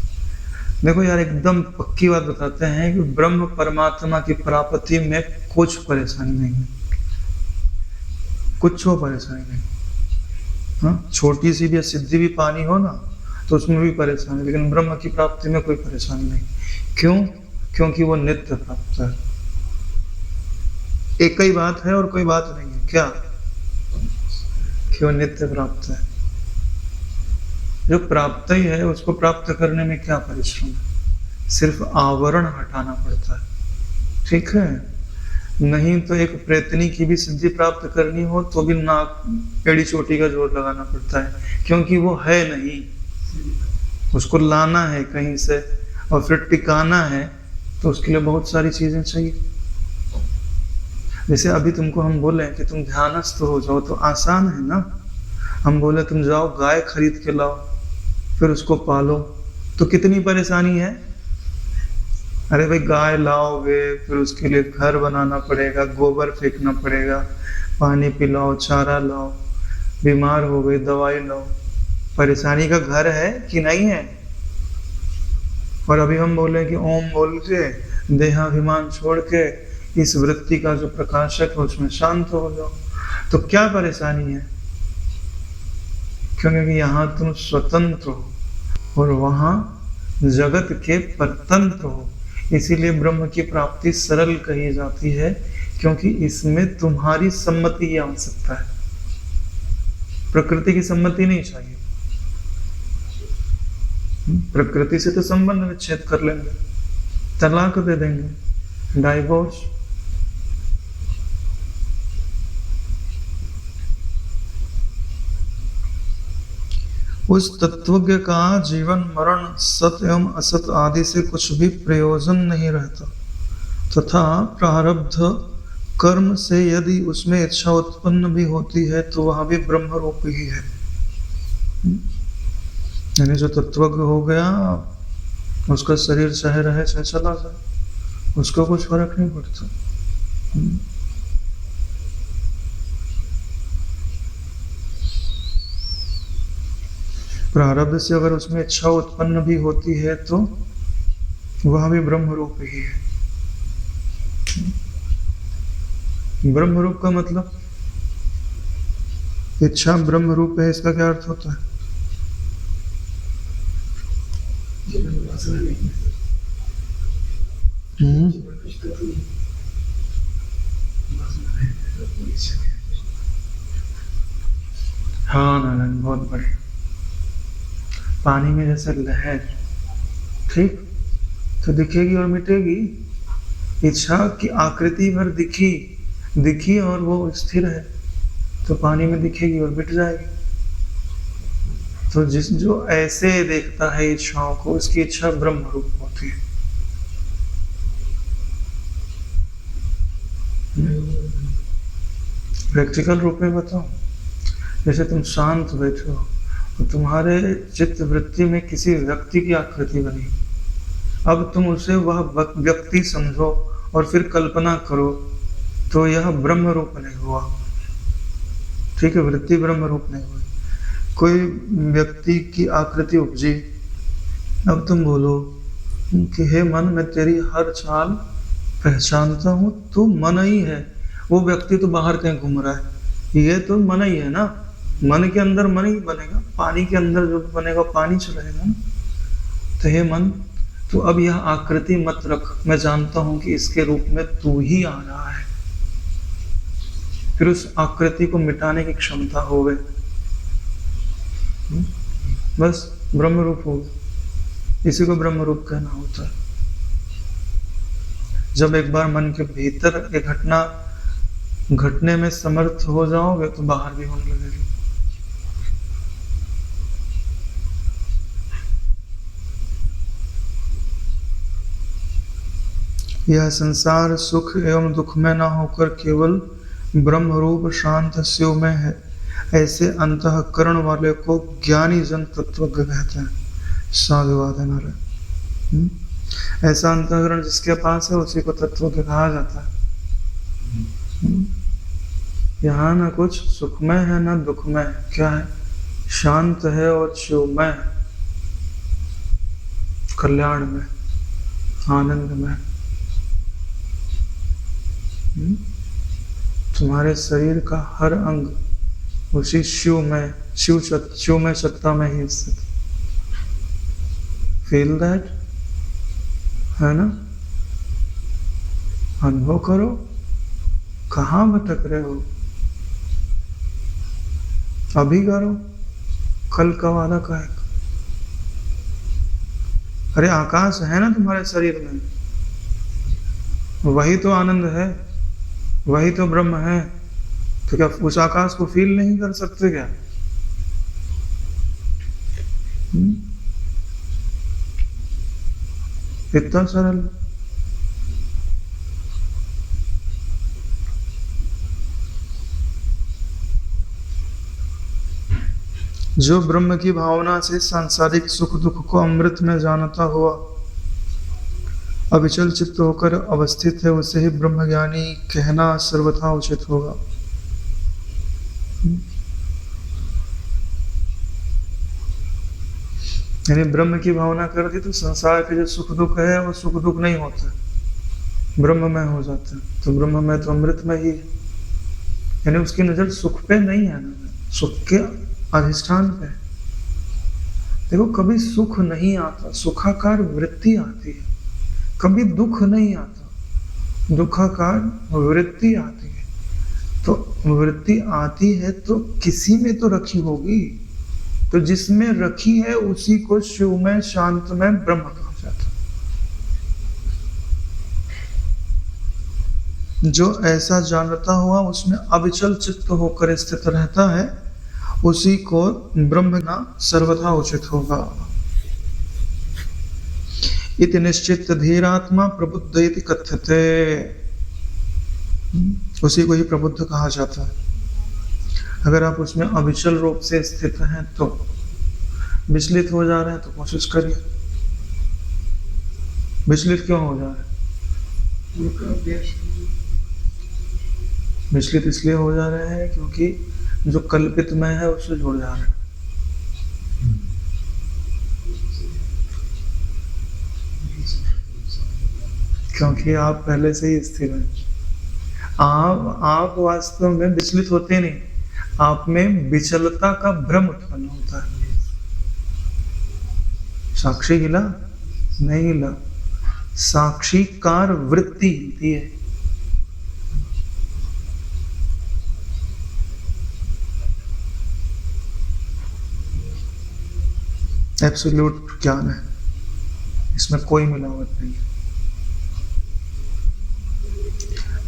[SPEAKER 1] देखो यार, एकदम पक्की बात बताते हैं कि ब्रह्म परमात्मा की प्राप्ति में कुछ परेशानी नहीं है, कुछ परेशानी नहीं। हाँ, छोटी सी भी सिद्धि भी पानी हो ना तो उसमें भी परेशानी, लेकिन ब्रह्म की प्राप्ति में कोई परेशानी नहीं। क्यों? क्योंकि वो नित्य प्राप्त है। एक ही बात है और कोई बात नहीं है। क्या? क्यों नित्य प्राप्त है? जो प्राप्त ही है उसको प्राप्त करने में क्या परिश्रम है? सिर्फ आवरण हटाना पड़ता है। ठीक है? नहीं तो एक प्रेतनी की भी सिद्धि प्राप्त करनी हो तो भी नाक एड़ी चोटी का जोर लगाना पड़ता है, क्योंकि वो है नहीं, उसको लाना है कहीं से और फिर टिकाना है, तो उसके लिए बहुत सारी चीजें चाहिए। जैसे अभी तुमको हम बोले कि तुम ध्यानस्थ हो जाओ तो आसान है ना। हम बोले तुम जाओ गाय खरीद के लाओ, फिर उसको पालो, तो कितनी परेशानी है। अरे भाई, गाय लाओगे फिर उसके लिए घर बनाना पड़ेगा, गोबर फेंकना पड़ेगा, पानी पिलाओ, चारा लाओ, बीमार हो गई दवाई लाओ। परेशानी का घर है कि नहीं है? और अभी हम बोले कि ओम बोल के देहाभिमान छोड़ के इस वृत्ति का जो प्रकाशक है उसमें शांत हो जाओ, तो क्या परेशानी है? क्योंकि यहाँ तुम स्वतंत्र हो और वहां जगत के परतंत्र हो। इसीलिए ब्रह्म की प्राप्ति सरल कही जाती है, क्योंकि इसमें तुम्हारी सम्मति की आवश्यकता है, प्रकृति की सम्मति नहीं चाहिए। प्रकृति से तो संबंध विच्छेद कर लेंगे, तलाक दे देंगे, डाइवोर्स। उस तत्वज्ञ का जीवन मरण सत एवं असत आदि से कुछ भी प्रयोजन नहीं रहता, तथा प्रारब्ध कर्म से यदि उसमें इच्छा उत्पन्न भी होती है तो वह भी ब्रह्म रूप ही है। यानी जो तत्वज्ञ हो गया, उसका शरीर चाहे रहे चाहे चला जाए, उसको कुछ फर्क नहीं पड़ता। प्रारब्ध से अगर उसमें इच्छा उत्पन्न भी होती है तो वह भी ब्रह्म रूप ही है। ब्रह्म रूप का मतलब इच्छा ब्रह्म रूप है, इसका क्या अर्थ होता है? हाँ नारायण, बहुत बढ़िया। पानी में जैसे लहर, ठीक, तो दिखेगी और मिटेगी। इच्छा की आकृति भर दिखी और वो स्थिर है, तो पानी में दिखेगी और मिट जाएगी। तो जो ऐसे देखता है इच्छाओं को, उसकी इच्छा ब्रह्म रूप होती है। प्रैक्टिकल रूप में बताओ, जैसे तुम शांत बैठे हो तो तुम्हारे चित्त वृत्ति में किसी व्यक्ति की आकृति बनी, अब तुम उसे वह व्यक्ति समझो और फिर कल्पना करो, तो यह ब्रह्म रूप नहीं हुआ। ठीक है, वृत्ति ब्रह्म रूप नहीं हुई। कोई व्यक्ति की आकृति उपजी, अब तुम बोलो कि हे मन, मैं तेरी हर चाल पहचानता हूं, तू मन ही है। वो व्यक्ति तो बाहर कहीं घूम रहा है, ये तो मन ही है ना। मन के अंदर मन ही बनेगा, पानी के अंदर जो बनेगा पानी चलेगा ना। तो हे मन, तो अब यह आकृति मत रख, मैं जानता हूं कि इसके रूप में तू ही आ रहा है। फिर उस आकृति को मिटाने की क्षमता हो गई, बस ब्रह्म रूप हो गया। इसी को ब्रह्म रूप कहना होता है। जब एक बार मन के भीतर एक घटना घटने में समर्थ हो जाओगे तो बाहर भी होने लगेगी। यह संसार सुख एवं दुख में न होकर केवल ब्रह्म रूप शांत शिव में है, ऐसे अंतःकरण वाले को ज्ञानी जन तत्वज्ञ कहते हैं। साधुवाद है नारायण। ऐसा अंतःकरण जिसके पास है उसी को तत्वज्ञ कहा जाता है। यहाँ ना कुछ सुखमय है ना दुखमय, क्या है? शांत है और शिवमय, कल्याण में, आनंद में। तुम्हारे शरीर का हर अंग उसी शिवमय सत्ता में ही स्थित। फील दैट, है ना? अनुभव करो, कहाँ भटक रहे हो? अभी करो, कल का वादा का है। अरे आकाश है ना तुम्हारे शरीर में, वही तो आनंद है, वही तो ब्रह्म है। तो क्या उस आकाश को फील नहीं कर सकते क्या? इतना सरल। जो ब्रह्म की भावना से सांसारिक सुख दुख को अमृत में जानता हुआ अविचल चित्त होकर अवस्थित है, उसे ही ब्रह्मज्ञानी कहना सर्वथा उचित होगा। यानी ब्रह्म की भावना करती तो संसार के जो सुख दुख है वो सुख दुख नहीं होते, ब्रह्ममय हो जाते हैं। तो ब्रह्ममय तो अमृतमय ही है, यानी उसकी नजर सुख पे नहीं है ना, सुख के अधिष्ठान पे। देखो कभी सुख नहीं आता, सुखाकार वृत्ति आती है, कभी दुख नहीं आता, दुखाकार वृत्ति आती है। तो वृत्ति आती है तो किसी में तो रखी होगी, तो जिसमें रखी है उसी को शिवमय शांतमय ब्रह्म कहा जाता है। जो ऐसा जानता हुआ उसमें अविचल चित्त होकर स्थित रहता है, उसी को ब्रह्म ना सर्वथा उचित होगा। इति निश्चित धीरात्मा प्रबुद्ध इति कथ्यते, उसी को ही प्रबुद्ध कहा जाता है। अगर आप उसमें अविचल रूप से स्थित हैं तो, विचलित हो जा रहे हैं तो कोशिश करिए। विचलित क्यों हो जा रहे हैं? विचलित इसलिए हो जा रहे हैं क्योंकि जो कल्पित में है उससे जुड़ जा रहे हैं। क्योंकि आप पहले से ही स्थिर हैं। आप वास्तव में विचलित होते नहीं, आप में विचलता का भ्रम उत्पन्न होता है। साक्षी हिला नहीं हिला, साक्षीकार वृत्ति हिलती है। एब्सोल्यूट ज्ञान है, इसमें कोई मिलावट नहीं है।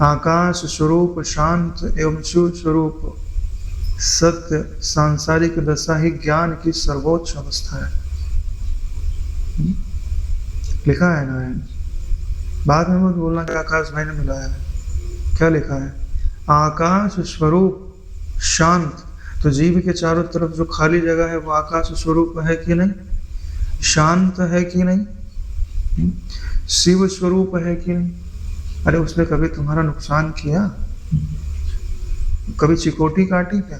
[SPEAKER 1] आकाश स्वरूप शांत एवं शिव स्वरूप सत्य सांसारिक दशा ही ज्ञान की सर्वोच्च अवस्था है। लिखा है ना, बाद में मत बोलना कि आकाश भाई ने मिलाया है। क्या लिखा है? आकाश स्वरूप शांत। तो जीव के चारों तरफ जो खाली जगह है वो आकाश स्वरूप है कि नहीं? शांत है कि नहीं? शिव स्वरूप है कि नहीं? अरे उसने कभी तुम्हारा नुकसान किया? कभी चिकोटी काटी क्या?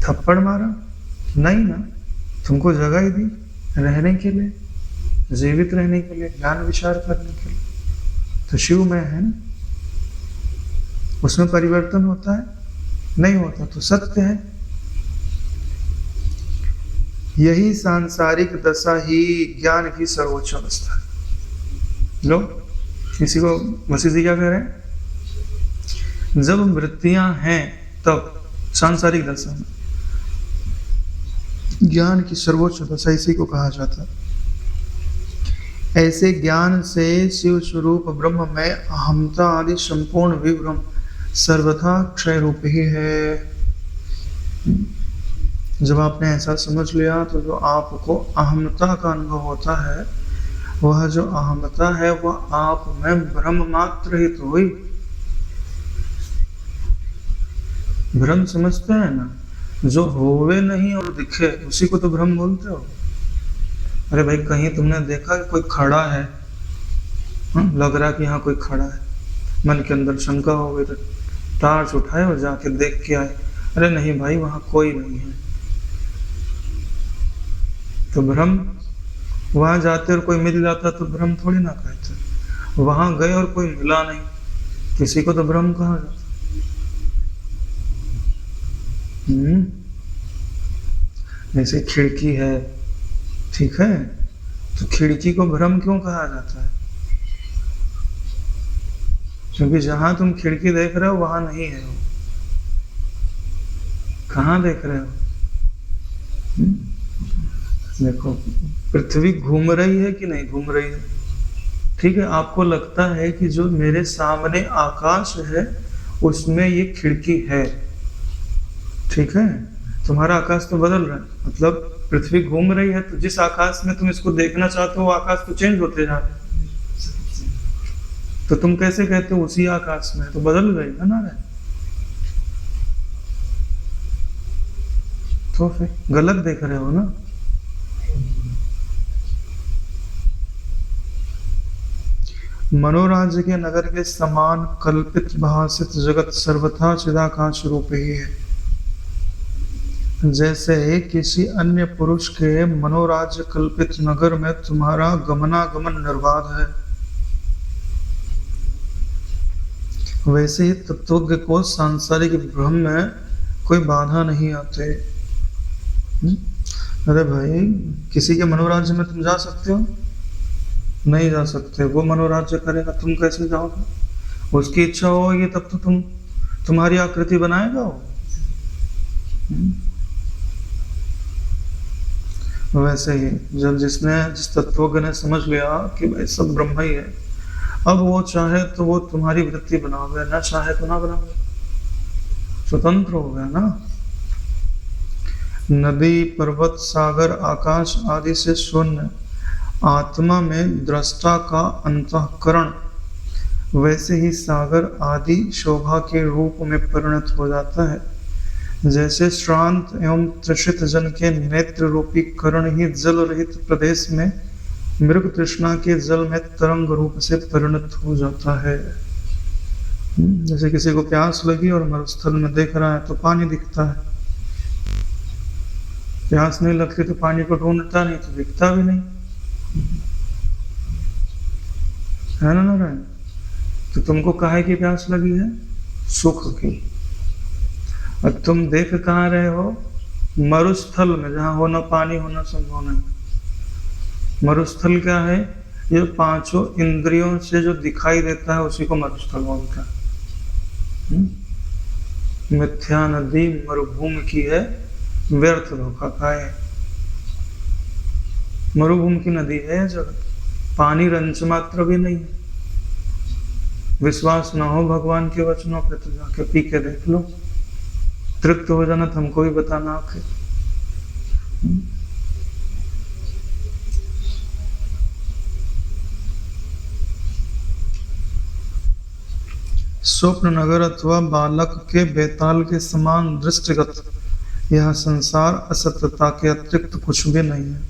[SPEAKER 1] थप्पड़ मारा? नहीं ना। तुमको जगह ही दी रहने के लिए, जीवित रहने के लिए, ज्ञान विचार करने के लिए। तो शिव में है ना, उसमें परिवर्तन होता है? नहीं होता। तो सत्य है। यही सांसारिक दशा ही ज्ञान की सर्वोच्च अवस्था है। लो, किसी को वशिष्ठ जी क्या कह रहे हैं? जब वृत्तियां हैं तब सांसारिक दशा में ज्ञान की सर्वोच्च दशा इसी को कहा जाता है। ऐसे ज्ञान से शिव स्वरूप ब्रह्म में अहमता आदि संपूर्ण विभ्रम सर्वथा क्षय रूप ही है। जब आपने ऐसा समझ लिया तो जो आपको अहमता का अनुभव होता है, वह जो अहमता है वह आप में ब्रह्म मात्र ही तो हुई। भ्रम समझते हैं ना, जो होवे नहीं और दिखे उसी को तो भ्रम बोलते हो। अरे भाई कहीं तुमने देखा कि कोई खड़ा है, लग रहा कि यहाँ कोई खड़ा है, मन के अंदर शंका हो गई तो टार्च उठाए और जाके देख के आए, अरे नहीं भाई वहां कोई नहीं है। तो भ्रम, वहां जाते और कोई मिल जाता तो भ्रम थोड़ी ना कहते। वहां गए और कोई मिला नहीं, किसी को तो भ्रम कहा जाता। जैसे खिड़की है, ठीक है, तो खिड़की को भ्रम क्यों कहा जाता है? क्योंकि जहां तुम खिड़की देख रहे हो वहां नहीं है वो। कहां देख रहे हो? देखो, पृथ्वी घूम रही है कि नहीं घूम रही है? ठीक है, आपको लगता है कि जो मेरे सामने आकाश है उसमें ये खिड़की है, ठीक है, तुम्हारा आकाश तो बदल रहा है, मतलब पृथ्वी घूम रही है, तो जिस आकाश में तुम इसको देखना चाहते हो वो आकाश तो चेंज होते जा रहे हैं। तो तुम कैसे कहते हो उसी आकाश में? तो बदल गई है ना। तो फिर गलत देख रहे हो ना। मनोराज्य के नगर के समान कल्पित भाषित जगत सर्वथा चिदाकाश रूप ही है। जैसे किसी अन्य पुरुष के मनोराज्य कल्पित नगर में तुम्हारा गमनागमन निर्बाध है, वैसे ही तत्वज्ञ को सांसारिक भ्रम में कोई बाधा नहीं आते। अरे भाई, किसी के मनोराज्य में तुम जा सकते हो? नहीं जा सकते। वो मनोराज्य करेगा, तुम कैसे जाओगे? उसकी इच्छा होगी तब तो तुम्हारी आकृति बनाएगा वो। वैसे ही जब जिस तत्वज्ञ ने समझ लिया कि भाई सब ब्रह्म ही है, अब वो चाहे तो वो तुम्हारी वृत्ति बनावे, ना चाहे तो ना बनावे, स्वतंत्र हो गया ना। नदी, पर्वत, सागर, आकाश आदि से शून्य आत्मा में दृष्टा का अंतःकरण वैसे ही सागर आदि शोभा के रूप में परिणत हो जाता है। जैसे श्रांत एवं तृषित जन के नेत्र रूपी कर्ण ही जल रहित प्रदेश में मृग तृष्णा के जल में तरंग रूप से परिणत हो जाता है। जैसे किसी को प्यास लगी और मरुस्थल में देख रहा है तो पानी दिखता है, प्यास नहीं लगती तो पानी को ढूंढता नहीं तो दिखता भी नहीं, है ना नारायण? तो तुमको काहे की प्यास लगी है? सुख की। और तुम देख कहाँ रहे हो? मरुस्थल में, जहां हो ना पानी होना संभव नहीं। मरुस्थल क्या है? ये पांचों इंद्रियों से जो दिखाई देता है उसी को मरुस्थल बोलता है। मिथ्या नदी मरुभूमि की है, व्यर्थ धोखा खाए। मरुभूमि की नदी है जगत, पानी रंच मात्र भी नहीं है। विश्वास ना हो भगवान के वचनों पे तो जाके पी के देख लो, तृप्त हो जाना, तो हमको भी बताना आके। स्वप्न नगर अथवा बालक के बेताल के समान दृष्टिगत यह संसार असत्यता के अतिरिक्त कुछ भी नहीं है।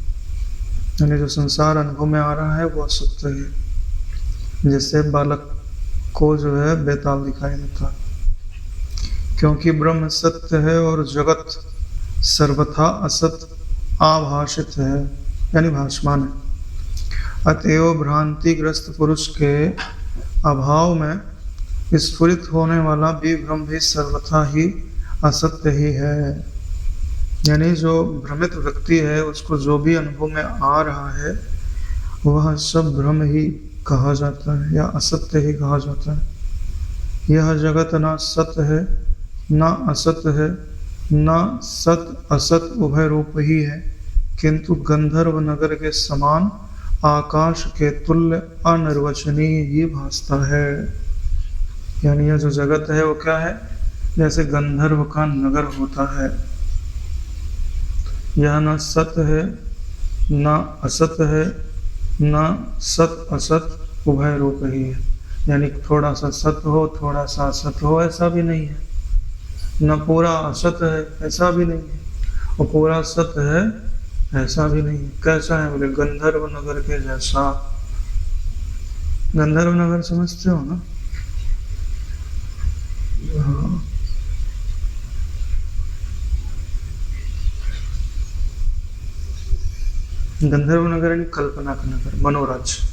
[SPEAKER 1] यानी जो संसार अनुभव में आ रहा है वो असत्य है, जैसे बालक को जो है बेताल दिखाई देता है। क्योंकि ब्रह्म सत्य है और जगत सर्वथा असत आभाषित है, यानी भाषमान है। अतएव भ्रांतिग्रस्त पुरुष के अभाव में स्फुरित होने वाला विभ्रम भी सर्वथा ही असत्य ही है। यानी जो भ्रमित व्यक्ति है उसको जो भी अनुभव में आ रहा है वह सब भ्रम ही कहा जाता है या असत्य ही कहा जाता है। यह जगत ना सत्य है ना असत्य है, ना सत असत उभय रूप ही है, किंतु गंधर्व नगर के समान आकाश के तुल्य अनिर्वचनीय ही भासता है। यानी यह जो जगत है वो क्या है? जैसे गंधर्व का नगर होता है। यह न सत्य है न असत्य है, न सत असत उभय रूप ही है। यानी थोड़ा सा सत्य हो थोड़ा सा असत्य हो ऐसा भी नहीं है, न पूरा असत्य है ऐसा भी नहीं है, और पूरा सत्य है ऐसा भी नहीं है। कैसा है? बोले गंधर्व नगर के जैसा। गंधर्व नगर समझते हो ना? गंधर्व नगर यानी कल्पना का नगर, मनोराज्य।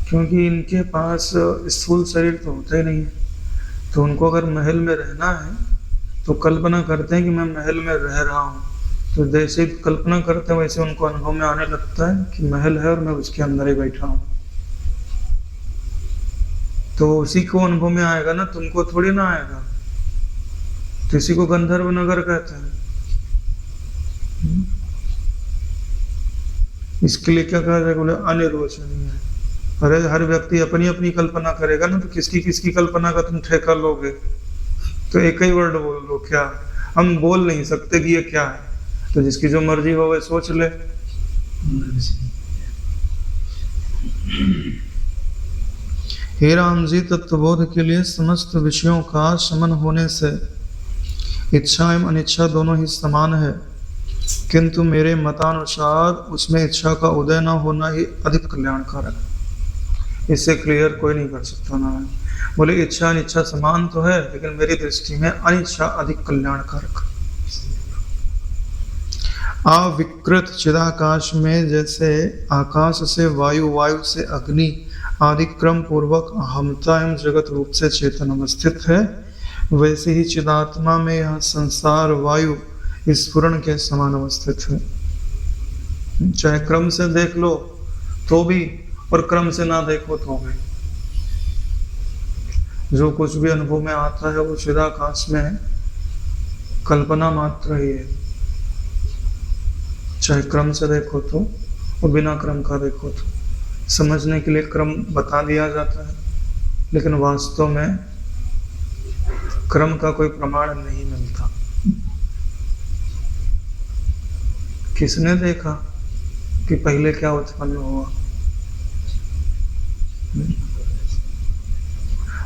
[SPEAKER 1] क्योंकि इनके पास स्थूल शरीर तो होता ही नहीं है, तो उनको अगर महल में रहना है तो कल्पना करते हैं कि मैं महल में रह रहा हूँ, तो जैसे कल्पना करते हैं वैसे उनको अनुभव में आने लगता है कि महल है और मैं उसके अंदर ही बैठा हूँ। तो उसी को अनुभव में आएगा ना, तुमको थोड़ी ना आएगा। तो इसी को गंधर्व नगर कहते हैं। इसके लिए क्या कहा जाए, बोले अनिर्वचनीय है। अरे हर व्यक्ति अपनी अपनी कल्पना करेगा ना, तो किसकी किसकी कल्पना का तुम ठेका लोगे? तो एक ही वर्ड बोल लो, क्या? हम बोल नहीं सकते कि ये क्या है, तो जिसकी जो मर्जी हो वह सोच ले। हे राम जी, तत्वबोध के लिए समस्त विषयों का शमन होने से इच्छा एवं अनिच्छा दोनों ही समान है, किंतु मेरे मतानुसार उसमें इच्छा का उदय न होना ही अधिक कल्याणकारक है। इससे क्लियर कोई नहीं कर सकता ना। बोले इच्छा अनिच्छा समान तो है, लेकिन मेरी दृष्टि में अनिच्छा अधिक कल्याणकारक। अविकृत चिदाकाश में जैसे आकाश से वायु, वायु से अग्नि आदि क्रम पूर्वक अहमता एवं जगत रूप से चेतन अवस्थित है, वैसे ही चिदात्मा में यह संसार वायु स्फुरण के समान अवस्थित है। चाहे क्रम से देख लो तो भी, और क्रम से ना देखो तो भी, जो कुछ भी अनुभव में आता है वो चिदाकाश में कल्पना मात्र ही है। चाहे क्रम से देखो तो और बिना क्रम का देखो तो। समझने के लिए क्रम बता दिया जाता है, लेकिन वास्तव में क्रम का कोई प्रमाण नहीं मिलता। किसने देखा कि पहले क्या उत्पन्न हुआ?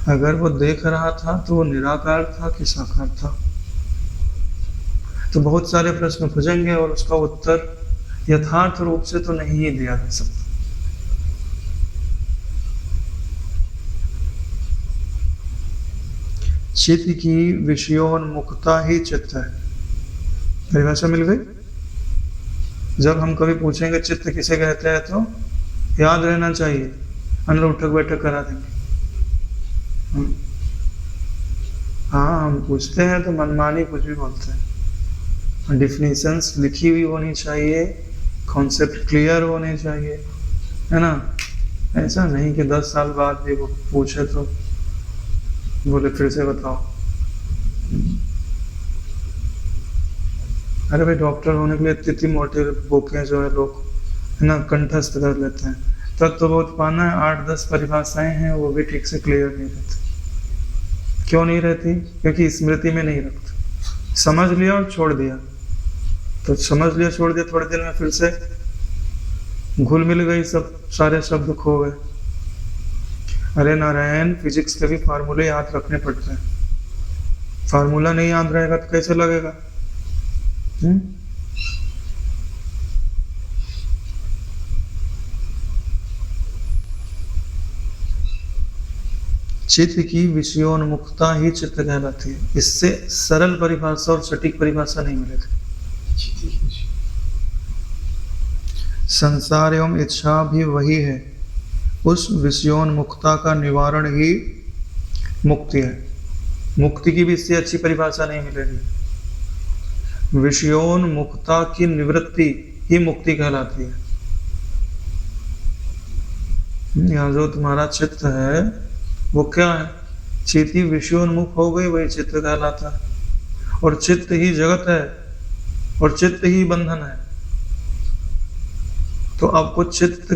[SPEAKER 1] अगर वो देख रहा था तो वो निराकार था कि साकार था? तो बहुत सारे प्रश्न पूछेंगे और उसका उत्तर यथार्थ रूप से तो नहीं ही दिया जा सकता। चित्त की विषयोन्मुखता ही चित्त है। परिभाषा मिल गई? जब हम कभी पूछेंगे चित्त किसे कहते हैं, तो याद रहना चाहिए, अंदर उठक बैठक करा देंगे। हाँ, हम पूछते हैं तो मनमानी कुछ भी बोलते हैं। डिफिनीशंस लिखी हुई होनी चाहिए, कॉन्सेप्ट क्लियर होने चाहिए, है ना? ऐसा नहीं कि 10 साल बाद भी वो पूछे तो बोले फिर से बताओ। अरे भाई, डॉक्टर होने के लिए इतनी मोटी बुकें जो है लोग, है ना, कंठस्थ कर लेते हैं। तब तो बहुत पाना है, 8-10 परिभाषाएं हैं, वो भी ठीक से क्लियर नहीं रहती। क्यों नहीं रहती? क्योंकि स्मृति में नहीं रखते। समझ लिया और छोड़ दिया, तो समझ लिया छोड़ दिया, थोड़े दिन में फिर से घुल मिल गई, सब सारे शब्द खो गए। अरे नारायण, फिजिक्स के भी फार्मूले याद रखने पड़ते हैं। फार्मूला नहीं याद रहेगा तो कैसे लगेगा? चित्त की विषयोन्मुखता ही चित्त कहलाती है। इससे सरल परिभाषा और सटीक परिभाषा नहीं मिलेगी। संसार एवं इच्छा भी वही है, उस विषयोन्मुखता का निवारण ही मुक्ति है। मुक्ति की भी इससे अच्छी परिभाषा नहीं मिलेगी। विषयोन्मुखता की निवृत्ति ही मुक्ति कहलाती है। यहाँ जो तुम्हारा चित्त है वो क्या है? चित्त ही विषयोन्मुख हो गई, वही चित्त कहलाता है। और चित्त ही जगत है और चित्त ही बंधन है। तो आपको चित्त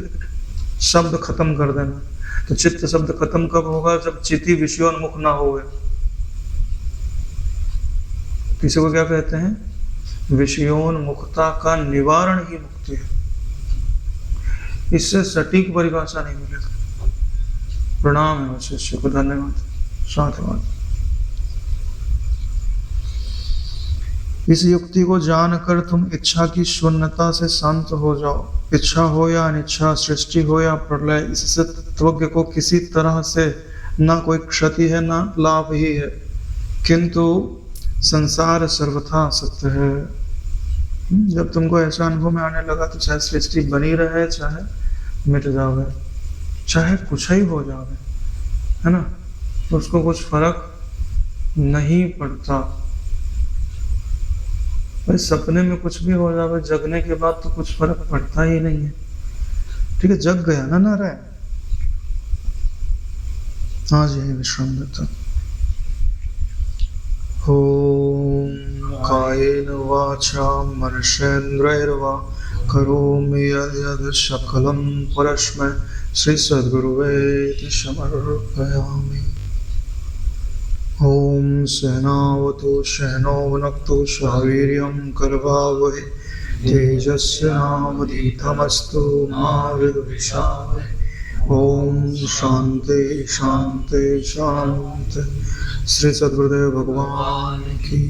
[SPEAKER 1] शब्द खत्म कर देना। तो चित्त शब्द खत्म कब होगा? जब चित्त ही विषयोन्मुख ना होवे। किसी को क्या कहते हैं? विषयोन्मुखता का निवारण ही मुक्ति है। इससे सटीक परिभाषा नहीं मिलेगी। प्रणाम है शिष्य को, धन्यवाद, साधुवाद। इस युक्ति को जानकर तुम इच्छा की शून्यता से शांत हो जाओ। इच्छा हो या अनिच्छा, सृष्टि हो या प्रलय, इससे तत्वज्ञ को किसी तरह से ना कोई क्षति है ना लाभ ही है, किंतु संसार सर्वथा सत्य है। जब तुमको ऐसा अनुभव में आने लगा तो चाहे सृष्टि बनी रहे चाहे मिट जावे, चाहे कुछ ही हो जावे, है ना, तो उसको कुछ फर्क नहीं पड़ता। भाई सपने में कुछ भी हो जावे, जगने के बाद तो कुछ फर्क पड़ता ही नहीं है। ठीक है, जग गया ना नारायण। हाँ जी विश्राम देता। ओम कायेन वाचा मनसेन्द्रियर्वा करोमि यद्यत् सकलं परस्मै श्री सद्गुरुवे समर्पयामि। ओम सहनावतु सहनौ भुनक्तु सह वीर्यं करवावहै तेजस्विनावधीतमस्तु मा विद्विषावहै। ओम शांति शांति शांति। श्री सद्गुरुदेव भगवान की